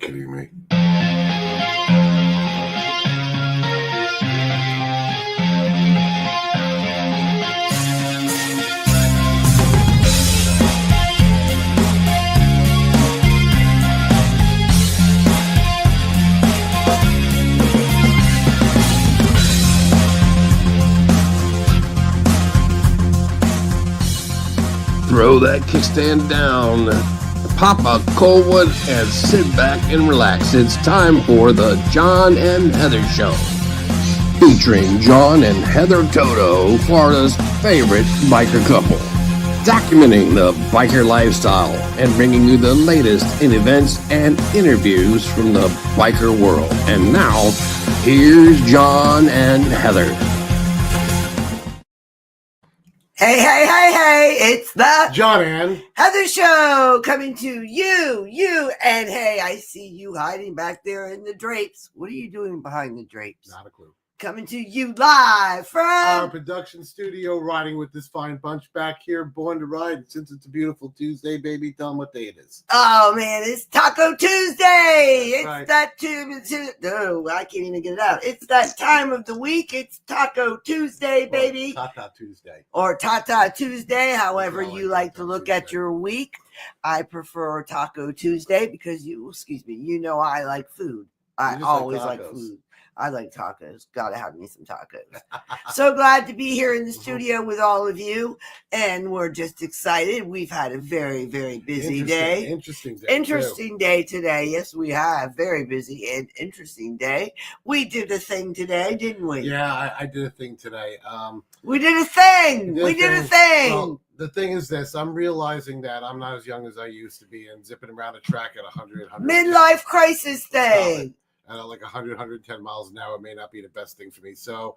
you kidding me? Throw that kickstand down, pop a Coldwood, and sit back and relax. It's time for the John and Heather Show, featuring John and Heather Toto, Florida's favorite biker couple, documenting the biker lifestyle and bringing you the latest in events and interviews from the biker world. And now, here's John and Heather. Hey, it's the John and Heather Show coming to you, and hey, I see you hiding back there in the drapes. What are you doing behind the drapes? not a clue. Coming to you live from Our production studio, riding with this fine bunch back here, born to ride. Since it's a beautiful Tuesday, baby, tell them what day it is. Oh man, it's Taco Tuesday. It's right. that no, I can't even get it out. It's that time of the week. It's Taco Tuesday, baby. Or Tata Tuesday. Or Tata Tuesday, however I like you like to Taco look Tuesday. at your week. I prefer Taco Tuesday because you know I like food. I You just always like like tacos. food. I like tacos. Gotta have me some tacos. So glad to be here in the studio with all of you. And we're just excited. We've had a very, very busy day. Interesting Day today. Yes, we have. Very busy and interesting day. We did a thing today, didn't we? Too. Yeah, I did a thing today. We did a thing. We did a thing. Well, the thing is this. I'm realizing that I'm not as young as I used to be and zipping around a track at 100. Midlife crisis thing. At like 100, 110 miles an hour may not be the best thing for me. So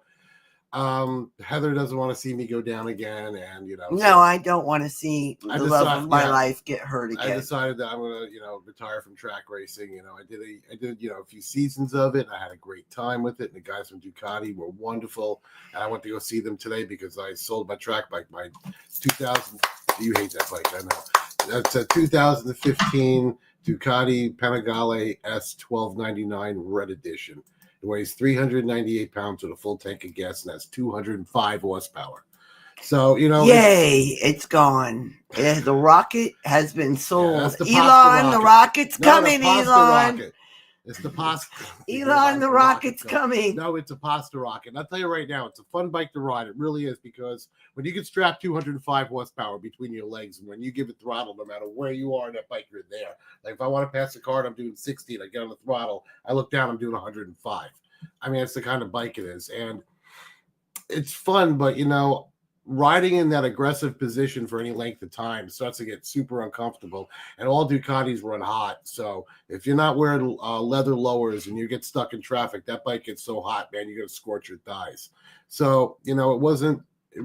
Heather doesn't want to see me go down again. And, No, I don't want to see I the love decided- of my yeah. life get hurt I again. decided that I'm going to, retire from track racing. I did, a few seasons of it. I had a great time with it. And the guys from Ducati were wonderful. And I went to go see them today because I sold my track bike, my 2000. You hate that bike, I know. That's a 2015 Ducati Panigale S1299 Red Edition. It weighs 398 pounds with a full tank of gas and has 205 horsepower. So, Yay, it's gone. Yeah, the rocket has been sold. that's the Elon, pasta the rocket. rocket's No, coming, the pasta Elon. rocket. It's the pasta. Elon, the rocket's coming. No, it's a pasta rocket. And I'll tell you right now, it's a fun bike to ride. It really is, because when you can strap 205 horsepower between your legs, and when you give it throttle, no matter where you are in that bike, you're there. Like if I want to pass the car, I'm doing 60, and I get on the throttle, I look down, I'm doing 105. I mean, it's the kind of bike it is. And it's fun, but, riding in that aggressive position for any length of time starts to get super uncomfortable, and all Ducatis run hot. So if you're not wearing leather lowers and you get stuck in traffic, that bike gets so hot, man, you're going to scorch your thighs. So, it wasn't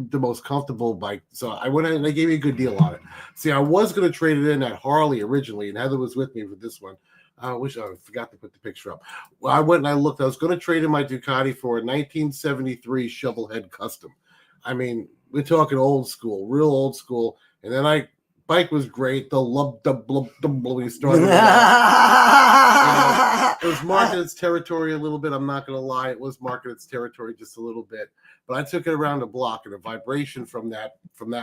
the most comfortable bike. So I went in and they gave me a good deal on it. See, I was going to trade it in at Harley originally, and Heather was with me for this one. I wish I forgot to put the picture up. Well, I went and I looked. I was going to trade in my Ducati for a 1973 Shovelhead Custom. I mean, we're talking old school, real old school. And then bike was great. The lub when you started it out. It was marking its territory a little bit. I'm not going to lie. It was marking its territory just a little bit. But I took it around the block, and the vibration from that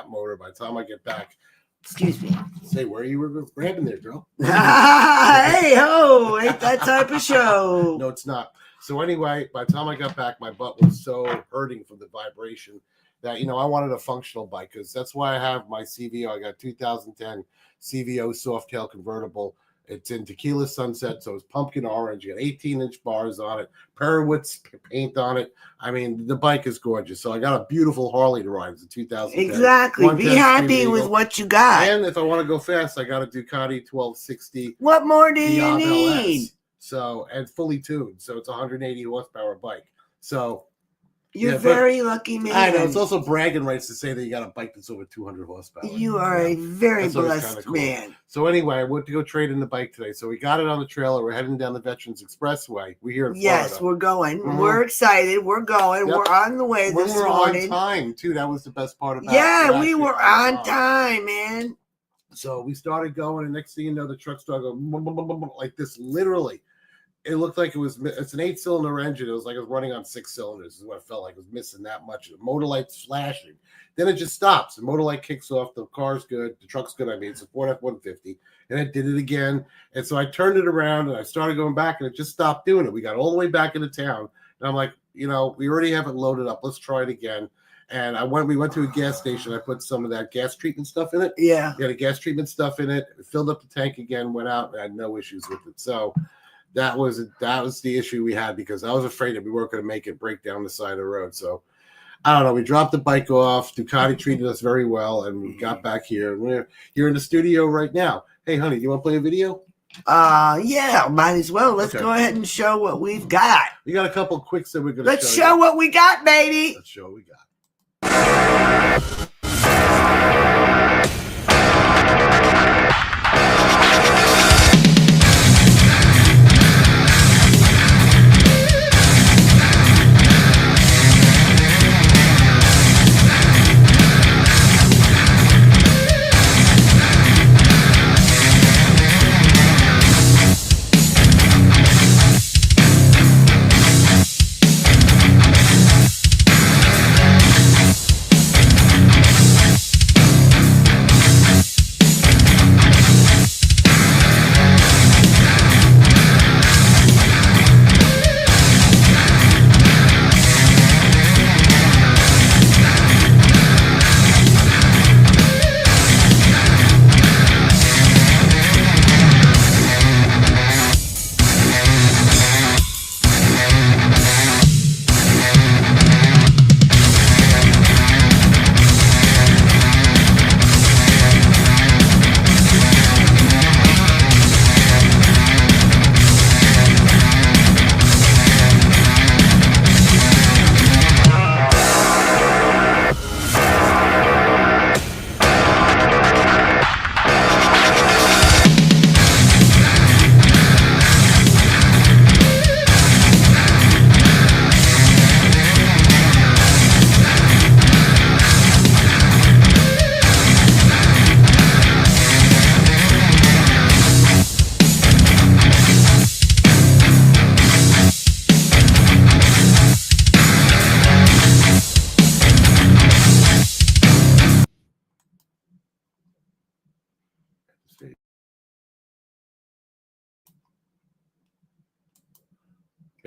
motor, by the time I get back. Excuse me. Say, where you were grabbing there, girl? Hey ho, ain't that type of show. No, it's not. So anyway, by the time I got back, my butt was so hurting from the vibration that, I wanted a functional bike, because that's why I have my CVO. I got 2010 CVO Softail convertible. It's in Tequila Sunset, so it's pumpkin orange. You got 18-inch bars on it, Perwitz paint on it. I mean, the bike is gorgeous. So I got a beautiful Harley to ride. It's a 2010. Exactly. Be 110 happy Street with Eagle. what you got. And if I want to go fast, I got a Ducati 1260 What more do you Diab need? LS. So, and fully tuned. So it's a 180 horsepower bike. So You're Yeah, but- very lucky man. I know it's also bragging rights to say that you got a bike that's over 200 horsepower. You are a very That's always blessed kinda cool. man. So anyway, I went to go trade in the bike today. So we got it on the trailer. We're heading down the Veterans Expressway. We're here in Yes, Florida. we're going. Mhm. We're excited. We're going. Yep. We're on the way When this we're morning. on time too. That was the best part about it. Yeah, We're we actually were on time, man. So we started going, and next thing you know, the truck started going like this. Literally, it looked like it's an 8-cylinder engine. It was like it was running on 6 cylinders. Is what it felt like. It was missing that much. The motor light's flashing. Then it just stops. The motor light kicks off. The car's good. The truck's good. I mean, it's a Ford F-150. And it did it again. And so I turned it around, and I started going back, and it just stopped doing it. We got all the way back into town. And I'm like, we already have it loaded up. Let's try it again. And we went to a gas station. I put some of that gas treatment stuff in it. Yeah. We had a gas treatment stuff in it. Filled up the tank again, went out, and had no issues with it. So that was the issue we had, because I was afraid that we weren't going to make it break down the side of the road. So I don't know. We dropped the bike off. Ducati treated us very well, and we got back here. We're here in the studio right now. Hey, honey, do you want to play a video? Yeah, might as well. Let's go ahead and show what we've got. We got a couple quicks that we're going to Let's show what we got, baby. Let's show what we got.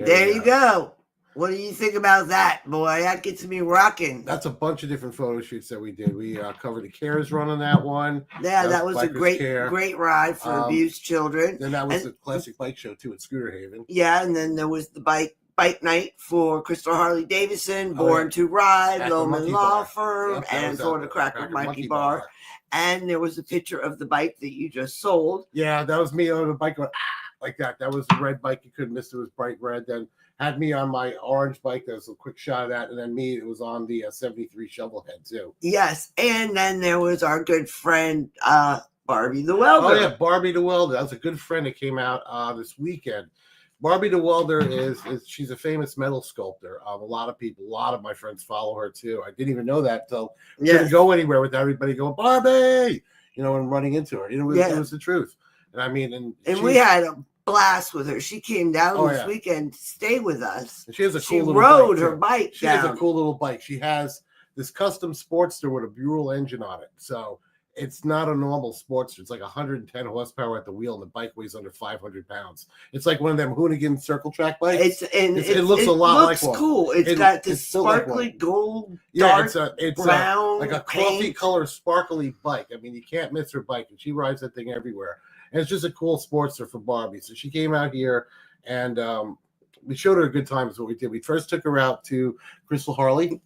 There you go. What do you think about that, boy? That gets me rocking. That's a bunch of different photo shoots that we did. We covered the CARES run on that one. Yeah, that was a Bikers great ride for abused children. Then that was the classic bike show too at Scooter Haven. Yeah, and then there was the bike night for Crystal Harley Davidson, Born to Ride, Loman Law Firm, and for the Cracker Monkey Bar. And there was a picture of the bike that you just sold. Yeah, that was me on the bike going like that. That was the red bike. You couldn't miss. It was bright red. Then had me on my orange bike. That was a quick shot of that. And then me, it was on the 73 Shovelhead too. Yes. And then there was our good friend, Barbie the Welder. Oh, yeah. Barbie the Welder. That was a good friend that came out this weekend. Barbie the Welder she's a famous metal sculptor. A lot of my friends follow her too. I didn't even know that until couldn't go anywhere with everybody going, Barbie, and running into her. It was the truth. And I mean, and we had a blast with her. She came down this weekend to stay with us. And she has a cool little rode bike her bike. She has a cool little bike. She has this custom Sportster with a Buell engine on it. So it's not a normal Sportster. It's like 110 horsepower at the wheel, and the bike weighs under 500 pounds. It's like one of them Hoonigan circle track bikes. It looks a lot like one. Cool. It's got this sparkly gold, dark it's brown, like a coffee color sparkly bike. I mean, you can't miss her bike, and she rides that thing everywhere. And it's just a cool Sportster for Barbie. So she came out here, and we showed her a good time is what we did. We first took her out to Crystal Harley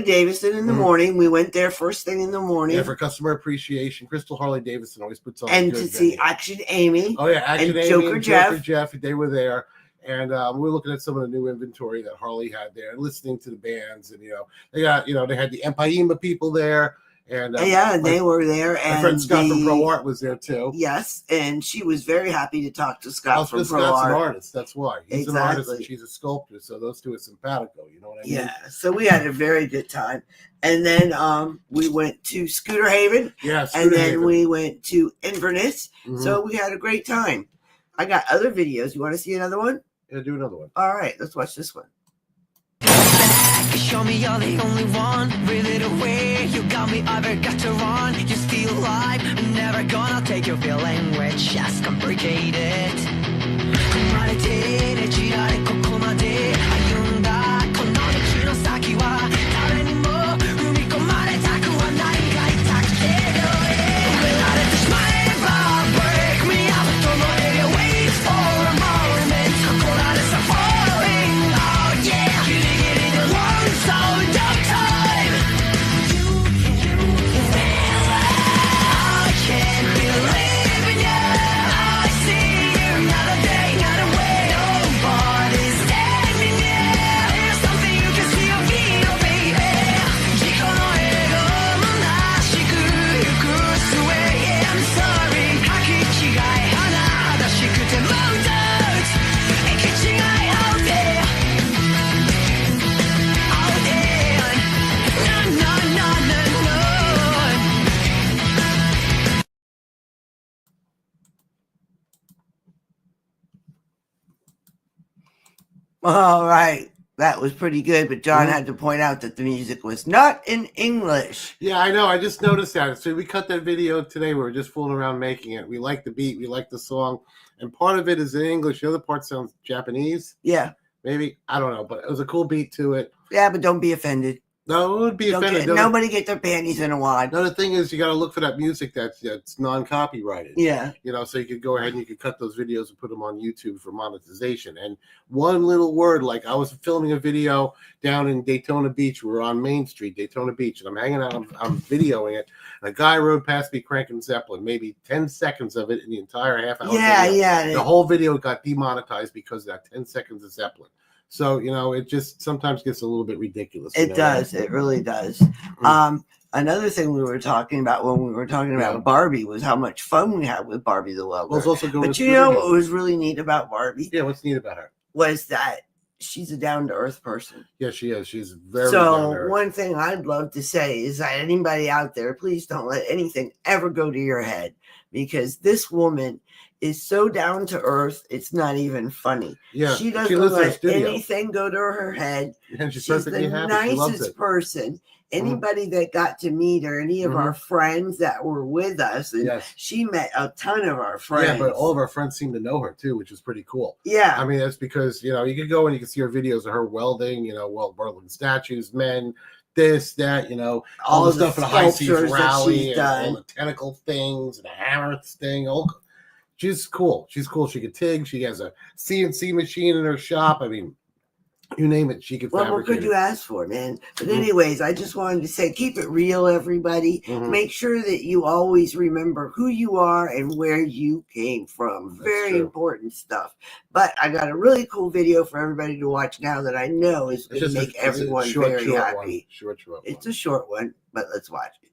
Davidson in the morning. We went there first thing in the morning. Yeah, for customer appreciation. Crystal Harley Davidson always puts on and to see Action Amy. Oh yeah, Action and Amy Joker Jeff. They were there. And we were looking at some of the new inventory that Harley had there and listening to the bands. And, they got, they had the Empaima people there. And yeah, they were there. My And friend Scott from Pro Art was there too. Yes, and she was very happy to talk to Scott from Pro Scott's Art. an artist. That's why he's an artist and she's a sculptor. So those two are simpatico. You know what I mean? Yeah. So we had a very good time, and then we went to Scooter Haven. Yeah, and then we went to Inverness. So we had a great time. I got other videos. You want to see another one? Yeah, do another one. All right, let's watch this one. Show me you're the only one. Reel it away. You got me, I've got to run. You're still alive. Never gonna take your feeling with just complicated. 生まれてねじられここまで歩んだこの道の先は誰にも踏み込まれたくはないが痛くて止められてしまえば break me up 止まれりゃ wait for a moment ここらでさ falling oh yeah ギリギリで one sound of time I can't believe in you I see you another day another way nobody's standing here there's something you can see or feel baby 事故の映画虚しく行く末 yeah I'm sorry 履き違い甚だしくて もう一つ行き違い out there out there no no no no no All right. That was pretty good, but John had to point out that the music was not in English. Yeah, I know. I just noticed that. So we cut that video today. We were just fooling around making it. We like the beat. We like the song. And part of it is in English. The other part sounds Japanese. Yeah. Maybe. I don't know. But it was a cool beat to it. Yeah, but don't be offended. No, it would be offended. Nobody get their panties in a wad. Another thing is you got to look for that music that's non-copyrighted. Yeah. You know, so you could go ahead and you could cut those videos and put them on YouTube for monetization. And one little word, like I was filming a video down in Daytona Beach. We're on Main Street, Daytona Beach, and I'm hanging out. I'm videoing it. And a guy rode past me cranking Zeppelin, maybe 10 seconds of it in the entire half hour. Yeah, video. yeah. The whole video got demonetized because of that 10 seconds of Zeppelin. So, you know, it just sometimes gets a little bit ridiculous. It does. It really does. Another thing we were talking about when we were talking about Barbie was how much fun we had with Barbie the Welder. Well, also but you know what was really neat about Barbie? Yeah, what's neat about her? Was that she's a down-to-earth person. Yeah, she is. She's very down to earth. One thing I'd love to say is that anybody out there, please don't let anything ever go to your head, because this woman is so down to earth, it's not even funny. Yeah, she doesn't let anything go to her head. And she's the nicest person. Anybody that got to meet her, any of our friends that were with us, and she met a ton of our friends. Yeah, but all of our friends seem to know her too, which is pretty cool. Yeah, I mean that's because you know you can go and you can see her videos of her welding, you know, welding statues, men. This, that, you know, all the stuff at a high seas rally, and all the tentacle things and the hammer thing. She's cool. She's cool. She can TIG. She has a CNC machine in her shop. I mean, you name it, she can fabricate. What could you ask for, man? But anyways, I just wanted to say, keep it real, everybody. Make sure that you always remember who you are and where you came from. Very important stuff. But I got a really cool video for everybody to watch now that I know is going to make everyone very happy. Short it's a short one, but let's watch it.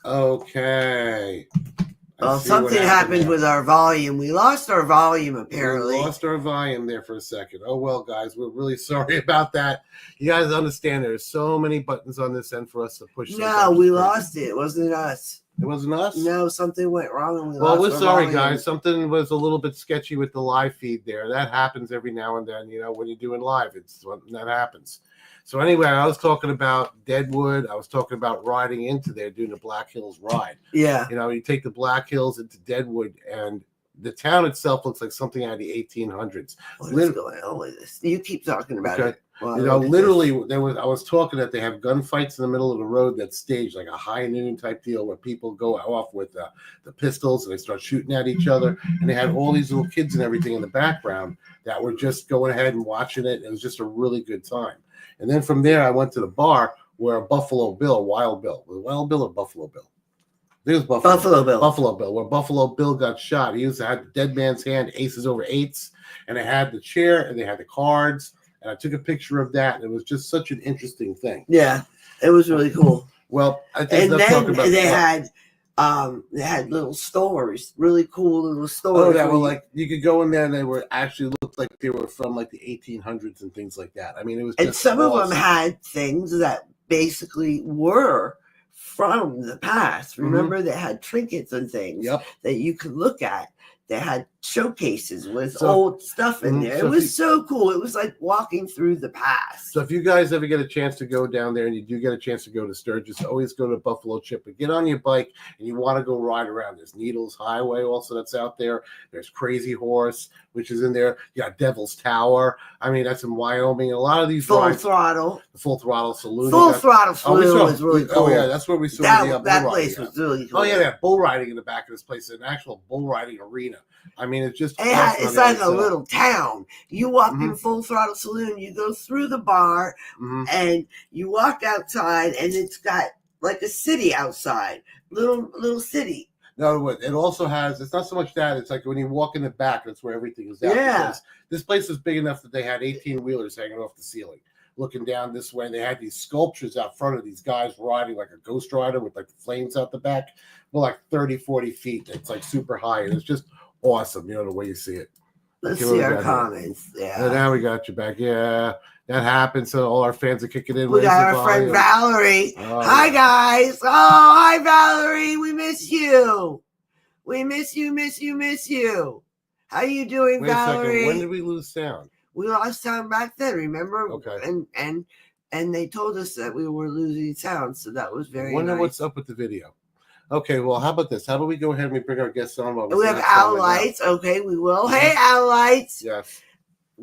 Okay. Well, something happened with our volume. We lost our volume, apparently. We lost our volume there for a second. Oh, well, guys, we're really sorry about that. You guys understand there's so many buttons on this end for us to push. No, we lost it. It wasn't us. It wasn't us? No, something went wrong and we well, lost we're our sorry, volume. guys. Something was a little bit sketchy with the live feed there. That happens every now and then, when you're doing live. That happens. So anyway, I was talking about Deadwood. I was talking about riding into there, doing the Black Hills ride. Yeah. You take the Black Hills into Deadwood, and the town itself looks like something out of the 1800s. What is going on with this? You keep talking about it. Well, literally, I was talking that they have gunfights in the middle of the road that's staged, like a high noon type deal where people go off with the pistols and they start shooting at each other. And they had all these little kids and everything in the background that were just going ahead and watching it. It was just a really good time. And then from there, I went to the bar where Buffalo Bill, Wild Bill, was it Wild Bill or Buffalo Bill? It was Buffalo Bill. Buffalo Bill, where Buffalo Bill got shot. He had the dead man's hand, aces over eights, and they had the chair and they had the cards. And I took a picture of that, and it was just such an interesting thing. Yeah, it was really cool. Well, I think and then they had little stores, really cool little stores. Oh, that were like you could go in there and they were actually looked like they were from like the 1800s and things like that. I mean, it was. And some of them had things that basically were from the past. Remember, they had trinkets and things that you could look at. They had showcases with old stuff in there. It was so cool. It was like walking through the past. So if you guys ever get a chance to go down there and you do get a chance to go to Sturgis, always go to Buffalo Chip. But get on your bike and you want to go ride around. There's Needles Highway also that's out there. There's Crazy Horse, which is in there. You got Devil's Tower. I mean, that's in Wyoming. A lot of these Full Throttle. The Full Throttle Saloon. Full Throttle Saloon was really cool. Oh, yeah, that's where we saw that place was really cool. Oh, yeah, they have bull riding in the back of this place. An actual bull riding arena. I mean, it's just it's like a little town. You walk in Full Throttle Saloon, you go through the bar, and you walk outside, and it's got like a city outside, little city. No, it also has. It's not so much that. It's like when you walk in the back, that's where everything is. Yeah, this place is big enough that they had 18-wheelers hanging off the ceiling, looking down this way. They had these sculptures out front of these guys riding like a Ghost Rider with like the flames out the back, well, like 30, 40 feet. It's like super high, and it's just awesome, the way you see it. Let's see our comments. Yeah. And now we got you back. Yeah, that happened. So all our fans are kicking in. We got our friend Valerie. Hi, guys. Oh, hi, Valerie. We miss you. We miss you. How you doing, Valerie? When did we lose sound? We lost sound back then, remember? Okay. And they told us that we were losing sound, so that was very Wonder nice. What's up with the video. Okay, well, how about this? How about we go ahead and we bring our guests on? We have Al Lights. Okay, we will. Hey, Al Lights. Yes.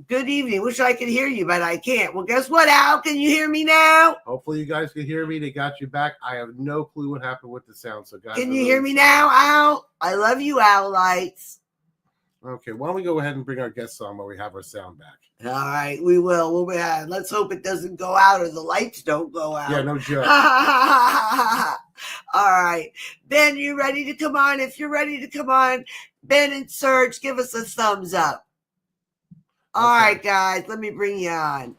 Good evening. Wish I could hear you, but I can't. Well, guess what, Al? Can you hear me now? Hopefully you guys can hear me. They got you back. I have no clue what happened with the sound. So, guys, can you hear me now, Al? I love you, Al Lights. Okay, why don't we go ahead and bring our guests on while we have our sound back? All right, we will. Let's hope it doesn't go out or the lights don't go out. Yeah, no joke. All right. Ben, you ready to come on? If you're ready to come on, Ben and Serge, give us a thumbs up. All right, guys, let me bring you on.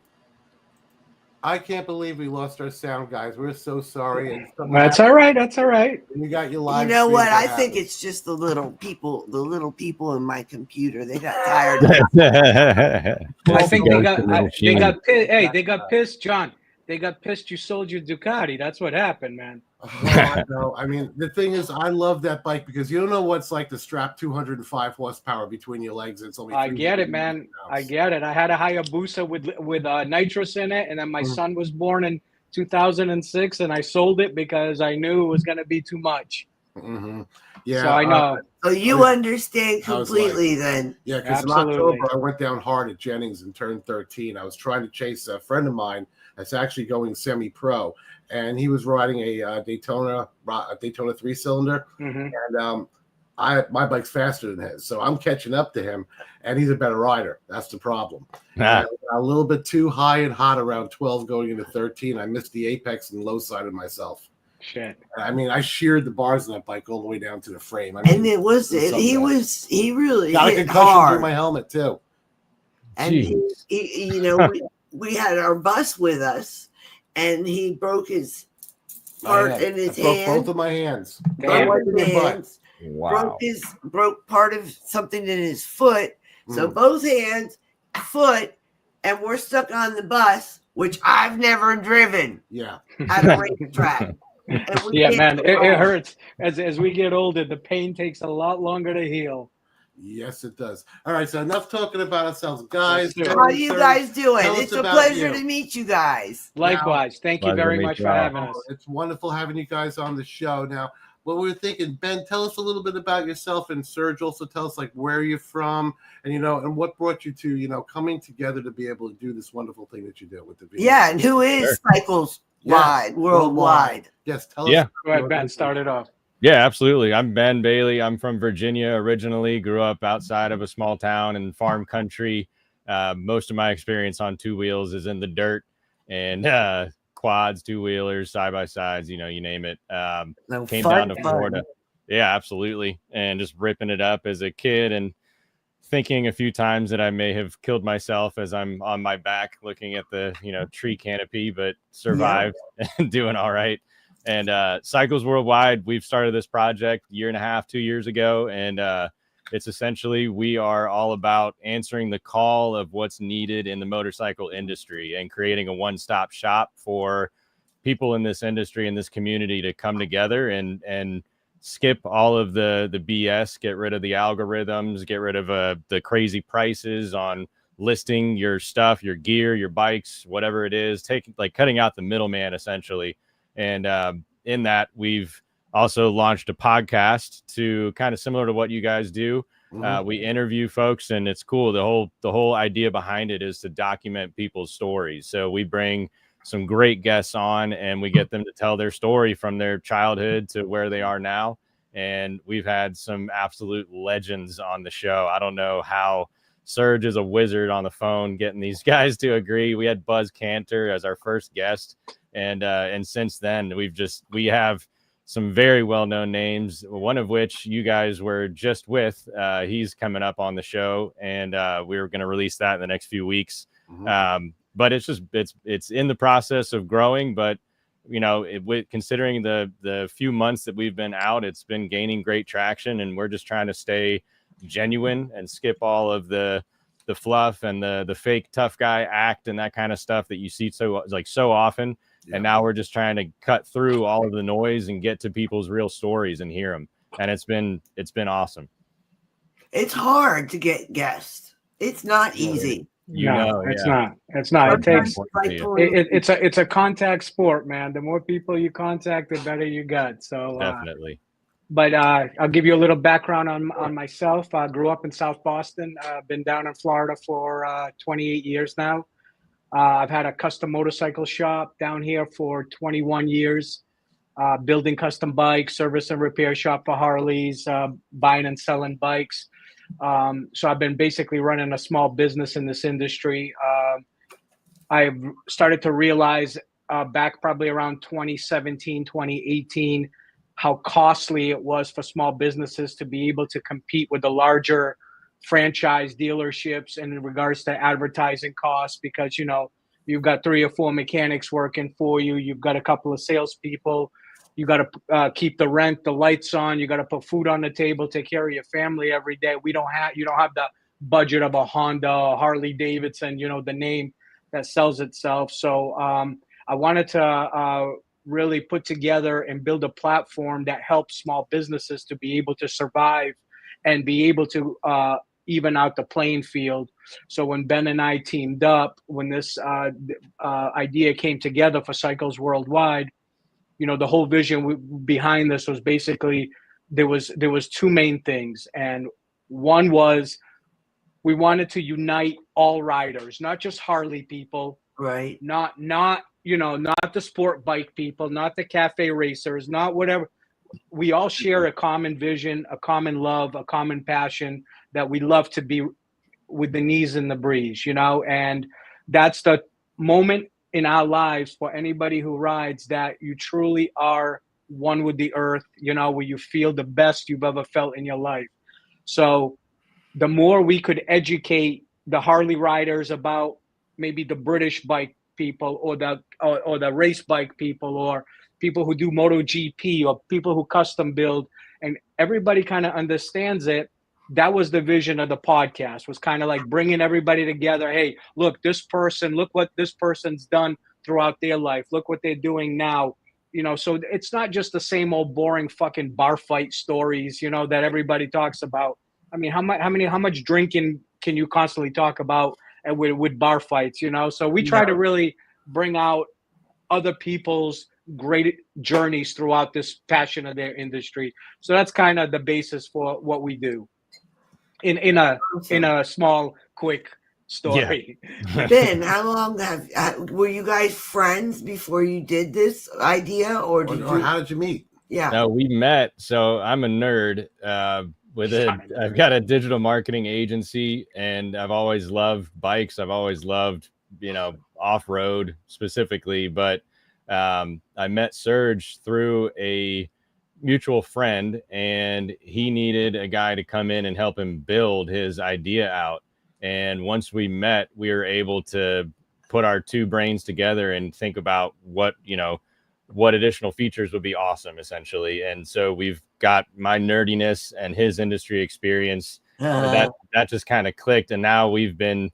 I can't believe we lost our sound, guys. We're so sorry. That's all right. That's all right. We got you live. You know what? I think it's just the little people in my computer. They got tired. I think they got pissed. Hey, they got pissed, John. They got pissed you sold your Ducati. That's what happened, man. I know. I mean, the thing is, I love that bike because you don't know what's like to strap 205 horsepower between your legs. It's only. I get it, man. I get it. I had a Hayabusa with nitrous in it, and then my son was born in 2006, and I sold it because I knew it was going to be too much. Yeah, so I know. So you understand completely then. Yeah, because in October I went down hard at Jennings and turned 13. I was trying to chase a friend of mine that's actually going semi-pro, and he was riding a Daytona 3-cylinder, and my bike's faster than his, so I'm catching up to him, and he's a better rider. That's the problem. A little bit too high and hot around 12 going into 13. I missed the apex and low-sided myself. Shit. I mean, I sheared the bars on that bike all the way down to the frame. I mean, and he really got a hit concussion hard through my helmet too. And we had our bus with us, and he broke his part in his I broke hand. both of my hands. Damn. Broke his Butt. hands. Wow. Broke part of something in his foot. So Mm. both hands, foot, and we're stuck on the bus, which I've never driven Yeah. at a racetrack. And we Yeah, can't man, it go. hurts. As we get older, the pain takes a lot longer to heal. Yes, it does. All right, so enough talking about ourselves, guys. Let's do it. How are you guys doing? Tell us It's a about pleasure you. to meet you guys. Likewise. Thank you Pleasure very to meet much you for all. having us. It's wonderful having you guys on the show. Now, what we were thinking, Ben, tell us a little bit about yourself, and Serge also tell us like where you're from, and and what brought you to coming together to be able to do this wonderful thing that you do with the video. Yeah, and who is Cycles Wide, worldwide? Yes, tell Yeah. us. Go ahead, Ben. Start it off. Yeah, absolutely. I'm Ben Bailey. I'm from Virginia originally, grew up outside of a small town in farm country. Most of my experience on two wheels is in the dirt and quads, two wheelers, side by sides, you name it. Came down to Florida. Yeah, absolutely. And just ripping it up as a kid and thinking a few times that I may have killed myself as I'm on my back looking at the, tree canopy, but survived and doing all right. And Cycles Worldwide, we've started this project 1.5 years, 2 years ago. And it's essentially, we are all about answering the call of what's needed in the motorcycle industry and creating a one-stop shop for people in this industry, in this community, to come together and skip all of the BS, get rid of the algorithms, get rid of the crazy prices on listing your stuff, your gear, your bikes, whatever it is, cutting out the middleman essentially. And in that, we've also launched a podcast to kind of similar to what you guys do. We interview folks, and it's cool. The whole idea behind it is to document people's stories. So we bring some great guests on, and we get them to tell their story from their childhood to where they are now. And we've had some absolute legends on the show. I don't know how Serge is a wizard on the phone getting these guys to agree. We had Buzz Cantor as our first guest. And since then, we have some very well-known names, one of which you guys were just with. He's coming up on the show, and we're going to release that in the next few weeks. But it's in the process of growing. But considering the few months that we've been out, it's been gaining great traction, and we're just trying to stay genuine and skip all of the fluff and the fake tough guy act and that kind of stuff that you see so often. And now we're just trying to cut through all of the noise and get to people's real stories and hear them. And it's been awesome. It's hard to get guests. It's not easy. It's not. It takes. It's a contact sport, man. The more people you contact, the better you got. So definitely. But I'll give you a little background on myself. I grew up in South Boston. Been down in Florida for 28 years now. I've had a custom motorcycle shop down here for 21 years, building custom bikes, service and repair shop for Harleys, buying and selling bikes. So I've been basically running a small business in this industry. I've started to realize back probably around 2017, 2018, how costly it was for small businesses to be able to compete with the larger franchise dealerships in regards to advertising costs, because you've got 3 or 4 mechanics working for you, you've got a couple of salespeople, you got to keep the rent, the lights on, you got to put food on the table, take care of your family every day. You don't have the budget of a Honda, a Harley Davidson, the name that sells itself. So I wanted to really put together and build a platform that helps small businesses to be able to survive and be able to even out the playing field. So when Ben and I teamed up, when this idea came together for Cycles Worldwide, the whole vision behind this was basically there was 2 main things. And one was we wanted to unite all riders, not just Harley people, right? Not the sport bike people, not the cafe racers, not whatever. We all share a common vision, a common love, a common passion that we love to be with the knees in the breeze, and that's the moment in our lives for anybody who rides that you truly are one with the earth, where you feel the best you've ever felt in your life. So the more we could educate the Harley riders about maybe the British bike people or the race bike people or people who do MotoGP or people who custom build, and everybody kind of understands it. That was the vision of the podcast, was kind of like bringing everybody together. Hey, look, look what this person's done throughout their life. Look what they're doing now. So it's not just the same old boring fucking bar fight stories, that everybody talks about. I mean, how much drinking can you constantly talk about with bar fights, So we try to really bring out other people's great journeys throughout this passion of their industry. So that's kind of the basis for what we do in a small, quick story. Yeah. Ben, how long were you guys friends before you did this idea, or how did you meet? Yeah. No, we met. So I'm a nerd. I've got a digital marketing agency, and I've always loved bikes. I've always loved, off-road specifically, but I met Serge through a mutual friend, and he needed a guy to come in and help him build his idea out. And once we met, we were able to put our two brains together and think about what additional features would be awesome, essentially. And so we've got my nerdiness and his industry experience. That just kind of clicked, and now we've been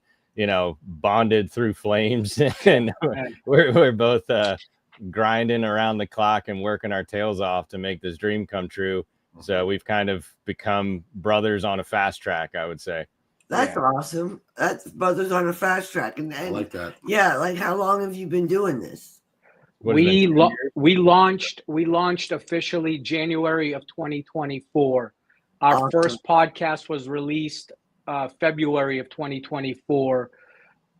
bonded through flames, and we're both grinding around the clock and working our tails off to make this dream come true. So we've kind of become brothers on a fast track, I would say. That's awesome. That's brothers on a fast track. And I like that. Yeah, like how long have you been doing this? We launched officially January of 2024. Our Awesome. first podcast was released February of 2024.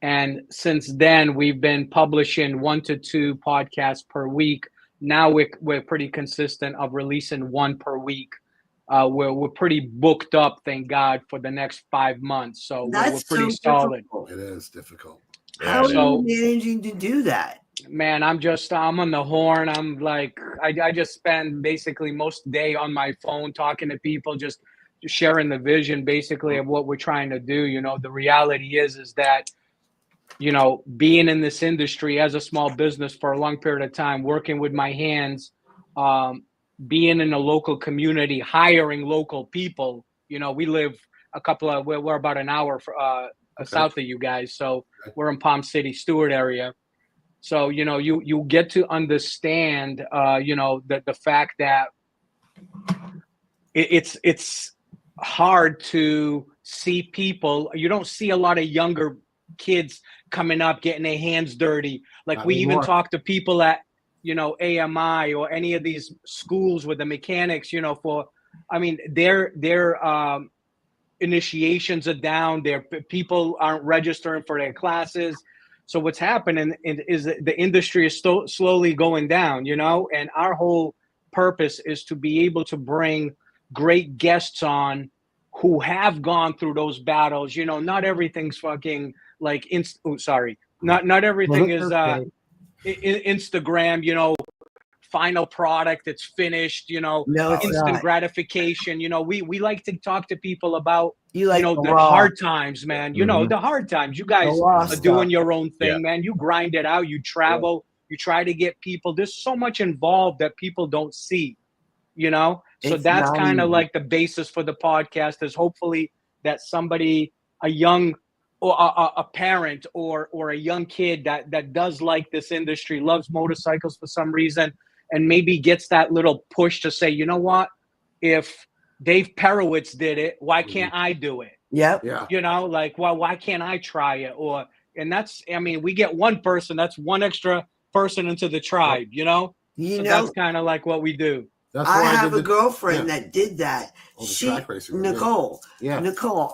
And since then, we've been publishing 1 to 2 podcasts per week. Now we're pretty consistent of releasing one per week. We're pretty booked up, thank God, for the next 5 months. So we're pretty solid. Difficult. It is difficult. How are you managing to do that? Man, I'm on the horn. I'm like, I just spend basically most day on my phone talking to people, just sharing the vision basically of what we're trying to do. The reality is that, being in this industry as a small business for a long period of time, working with my hands, being in a local community, hiring local people. We live we're about an hour south of you guys. So we're in Palm City, Stewart area. So, you get to understand, the fact that it's hard to see people. You don't see a lot of younger kids coming up, getting their hands dirty. Like Not we anymore. even talk to people at, AMI or any of these schools with the mechanics, their initiations are down. Their people aren't registering for their classes. So what's happening is that the industry is slowly going down, and our whole purpose is to be able to bring great guests on who have gone through those battles. Not everything's fucking like not everything is Instagram, final product that's finished, No, it's instant not. gratification. We like to talk to people about the raw. hard times, man. The hard times. You guys The raw are stuff. doing your own thing, Yeah. man. You grind it out, you travel, you try to get people. There's so much involved that people don't see, So It's that's not kind of easy. like the basis for the podcast, is hopefully that somebody, a young or a parent or a young kid that does like this industry, loves motorcycles for some reason, and maybe gets that little push to say, you know what, if Dave Perowitz did it, why can't I do it? Yep. Yeah. Why can't I try it? We get one person, that's one extra person into the tribe, So that's kind of like what we do. That's I why have did a girlfriend that did that. Oh, the She, track racer, Nicole, Yeah. Nicole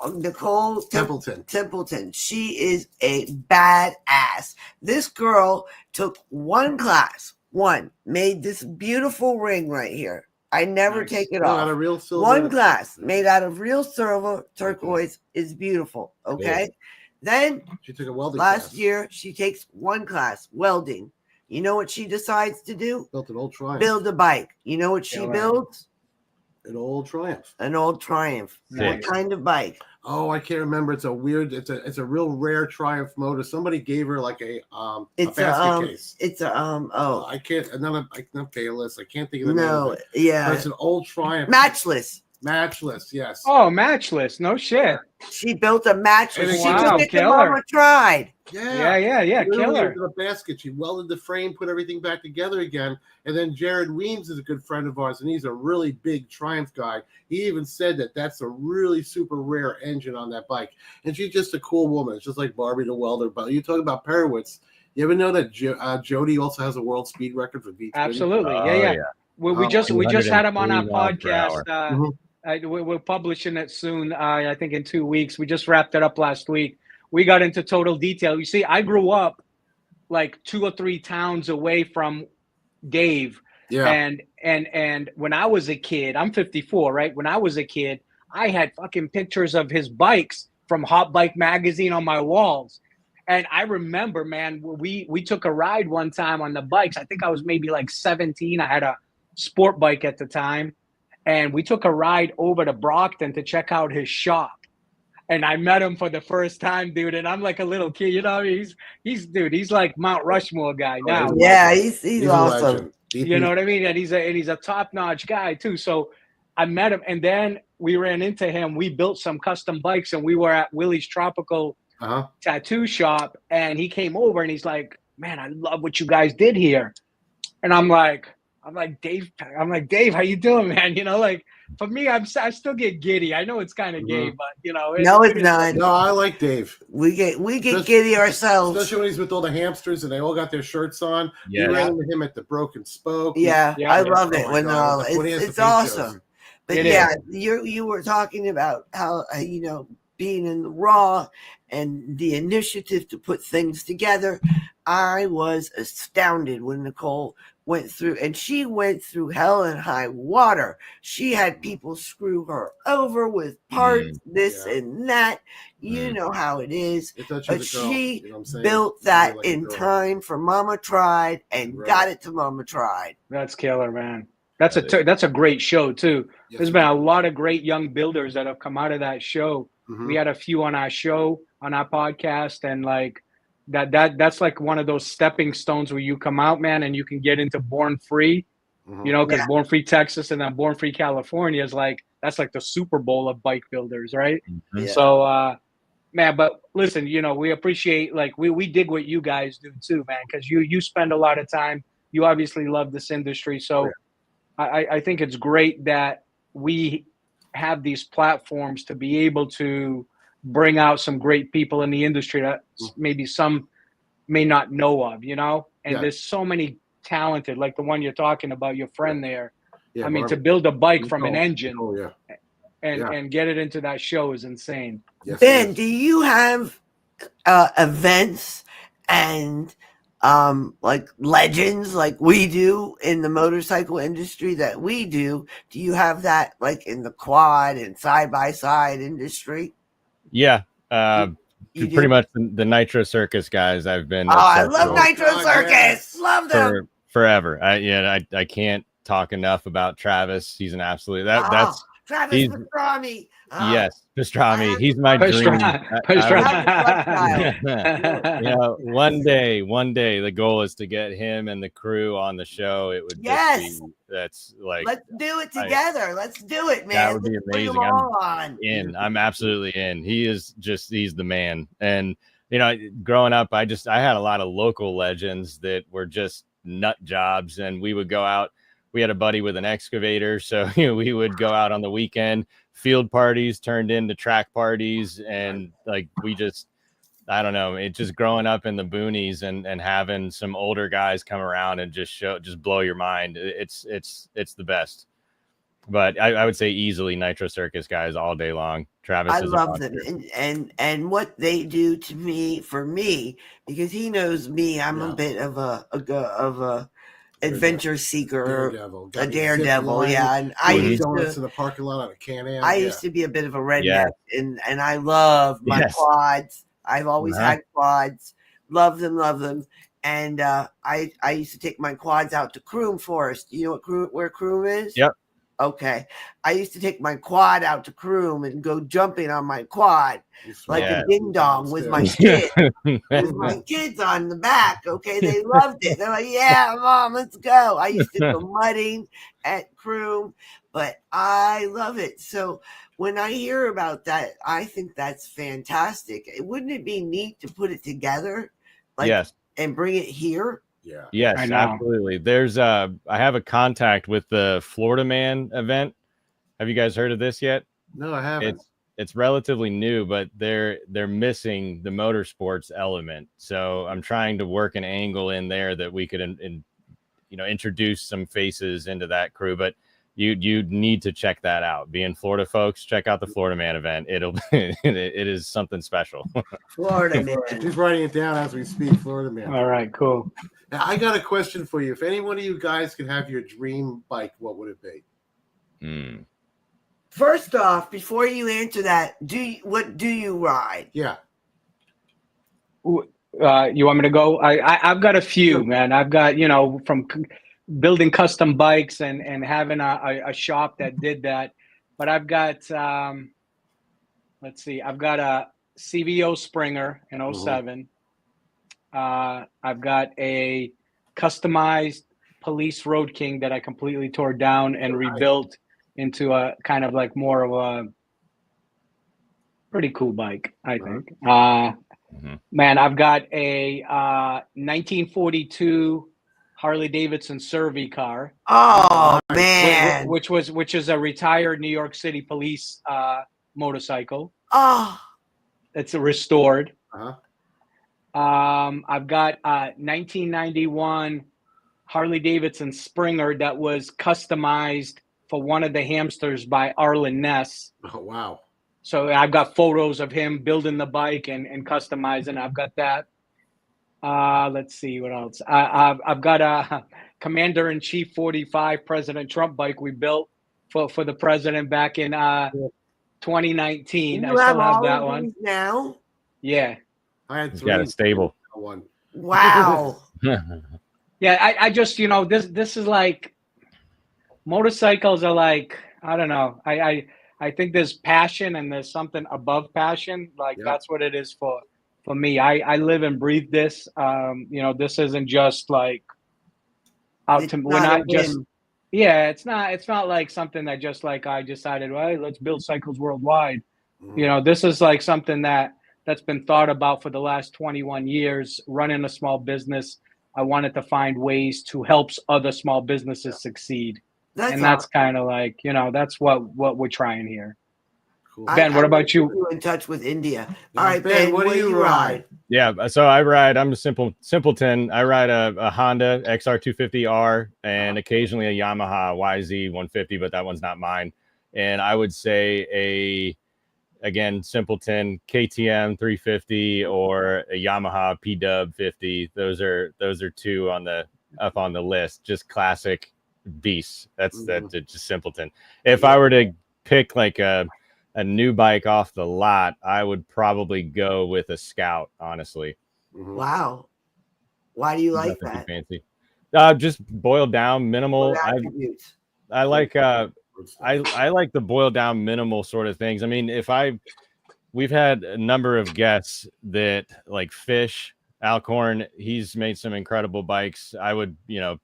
Templeton. Templeton. She is a badass. This girl took one class, made this beautiful ring right here. I never Nice. take it No, off. out of real silver. One glass made out of real silver turquoise is beautiful. Okay. Then She took a welding last class. year, she takes one class, welding. You know what she decides to do? Built an old Triumph. Build a bike. You know what she Yeah, right. builds? An old Triumph. An old Triumph. Nice. What kind of bike? Oh, I can't remember. It's a real rare Triumph motor. Somebody gave her like a It's basket case. It's a I can't. Not Payless. I can't think of the name. no, Of it. yeah, But it's an old Triumph. matchless. Matchless. Yes. Oh, matchless. No shit. She built a matchless. And She wow, took it to killer. Mama Tried. Yeah, Literally killer. into the basket. She welded the frame, put everything back together again. And then Jared Weems is a good friend of ours, and he's a really big Triumph guy. He even said that that's a really super rare engine on that bike. And she's just a cool woman. It's just like Barbie the welder. But you talk about Perowitz. You ever know that Jody also has a world speed record for V20? Absolutely. Oh, Yeah. We Oh, just had him on our 203 miles per podcast. hour. We're publishing it soon. I think in 2 weeks. We just wrapped it up last week. We got into total detail. You see, I grew up like 2 or 3 towns away from Dave. Yeah. And when I was a kid, I'm 54, right? When I was a kid, I had fucking pictures of his bikes from Hot Bike Magazine on my walls. And I remember, man, we took a ride one time on the bikes. I think I was maybe like 17. I had a sport bike at the time. And we took a ride over to Brockton to check out his shop. And I met him for the first time, dude. And I'm like a little kid, you know, he's like Mount Rushmore guy now. Yeah, he's a awesome. legend. You know what I mean? And he's a top-notch guy too. So I met him, and then we ran into him. We built some custom bikes, and we were at Willie's Tropical Tattoo Shop, and he came over and he's like, "Man, I love what you guys did here." And I'm like, Dave, how you doing, man? You know, like for me, I still get giddy. I know it's kind of gay, but you know, No, it's not. No, I like Dave. We get Just- giddy ourselves. Especially when he's with all the hamsters and they all got their shirts on. Yeah. We ran into him at the Broken Spoke. Yeah, Yeah, I yeah. love it Oh my when they're God, all. when he has It's the paint awesome. shows. But It yeah, you were talking about how being in the Raw and the initiative to put things together. I was astounded when Nicole went through, and she went through hell and high water. She had people screw her over with parts, this yeah. and that. You know how it is. It's such But a girl, she you know what I'm saying? built that Really like a in girl. time for Mama Tried and Right. got it to Mama Tried. That's killer, man. That's a great show too. Yes, There's been a lot of great young builders that have come out of that show. Mhm. We had a few on our show, on our podcast, and like that's like one of those stepping stones where you come out, man, and you can get into Born Free, Mhm. you know, because Yeah. Born Free Texas and then Born Free California is like that's like the Super Bowl of bike builders, right? Yeah. So man, but listen, you know, we appreciate like we dig what you guys do too, man, because you spend a lot of time. You obviously love this industry, so I think it's great that we have these platforms to be able to bring out some great people in the industry that maybe some may not know of, you know. And Yeah. there's so many talented, like the one you're talking about, your friend there. Yeah, I mean, Barbara. to build a bike from an Oh, engine Oh yeah. yeah. and get it into that show is insane. Yes, Ben, yes. do you have events and like legends like we do in the motorcycle industry that we do? Do you have that like in the quad and side by side industry? Yeah. You Pretty do? much the Nitro Circus guys I've been Oh, I obsessed love with Nitro God, Circus. yes. Love them. forever. I can't talk enough about Travis. He's an absolute that's Travis he's- Pastrami. yes, Pastrami. I- He's my dream. Pastrami. You know, one day the goal is to get him and the crew on the show. It would Yes. just be that's like Let's do it together. Let's do it, man. that would be Let's bring them amazing. all on. I'm absolutely in. He's the man. And you know, growing up, I had a lot of local legends that were just nut jobs, and we would go out. We had a buddy with an excavator, so we would go out on the weekend. Field parties turned into track parties, and like I don't know, it just growing up in the boonies and having some older guys come around and just blow your mind. It's the best. But I would say easily Nitro Circus guys all day long. Travis I is a love them, monster. and what they do to me, for me, because he knows me. I'm a Yeah. bit of a adventure seeker, Daredevil. a daredevil. Yeah, and I I used used donuts to. in the parking lot on a Can-Am. I used to be a bit of a redneck, Yeah. and I love my Yes. quads. I've always Uh-huh. had quads. Love them. And I used to take my quads out to Croom Forest. You know where Croom is? Yep. Okay. I used to take my quad out to Croom and go jumping on my quad like Yeah. a ding dong with my kids. With my kids on the back. Okay. They loved it. They're like, yeah, Mom, let's go. I used to go mudding at Croom, but I love it. So when I hear about that, I think that's fantastic. Wouldn't it be neat to put it together? Like, Yes. and bring it here? Yeah. Yes, I know. absolutely. There's I have a contact with the Florida Man event. Have you guys heard of this yet? No, I haven't. It's relatively new, but they're missing the motorsports element. So I'm trying to work an angle in there that we could introduce some faces into that crew. But you need to check that out. Being Florida folks, check out the Florida Man event. It is something special. Florida man. She's writing it down as we speak. Florida Man. All right, cool. Now, I got a question for you. If any one of you guys could have your dream bike, what would it be? First off, before you answer that, what do you ride? Yeah. You want me to go? I've got a few, man. I've got, from building custom bikes and having a shop that did that. But I've got, let's see, I've got a CVO Springer in 07. I've got a customized Police Road King that I completely tore down and rebuilt into a kind of like more of a pretty cool bike, I think. Man, I've got a 1942 Harley Davidson Survey car. Oh man, which is a retired New York City police motorcycle. Oh, it's a restored. Uh-huh. I've got a 1991 Harley Davidson Springer that was customized for one of the hamsters by Arlen Ness. Oh wow. So I've got photos of him building the bike and customizing. I've got that. Let's see what else. I've got a Commander-in-Chief 45 President Trump bike we built for the president back in 2019. You I still have that of one these now. Yeah. I had He's three. got a stable. One. Wow. Yeah, I just, this is like, motorcycles are like, I don't know. I think there's passion and there's something above passion. Like that's what it is for me. I live and breathe this. This isn't just like out to, we're not just, it's not like something that just like I decided, well, hey, let's build cycles worldwide. This is like something that's been thought about for the last 21 years, running a small business. I wanted to find ways to help other small businesses succeed. That's kind of like, that's what we're trying here. Cool. Ben, what about you? In touch with India. Now, All right, Ben, what do you ride? Yeah, so I'm a simpleton. I ride a Honda XR250R and occasionally a Yamaha YZ150, but that one's not mine. And I would say again, simpleton KTM 350 or a Yamaha PW 50. Those are two up on the list. Just classic beasts. That's just simpleton. If I were to pick like a new bike off the lot, I would probably go with a Scout, honestly. Wow. Why do you like Nothing that? too fancy. Just boiled down, minimal. I like I like the boiled down minimal sort of things. I mean, we've had a number of guests that like Fish Alcorn, he's made some incredible bikes. I would,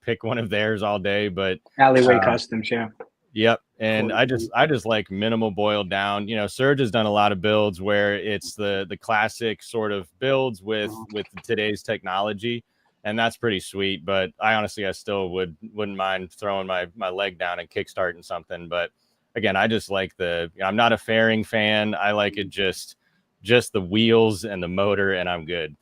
pick one of theirs all day, but Alleyway Customs, yeah. Yep. And I just like minimal boiled down. Surge has done a lot of builds where it's the classic sort of builds with today's technology. And that's pretty sweet. But I still wouldn't mind throwing my leg down and kickstarting something. But again, I just like I'm not a fairing fan. I like it just the wheels and the motor, and I'm good.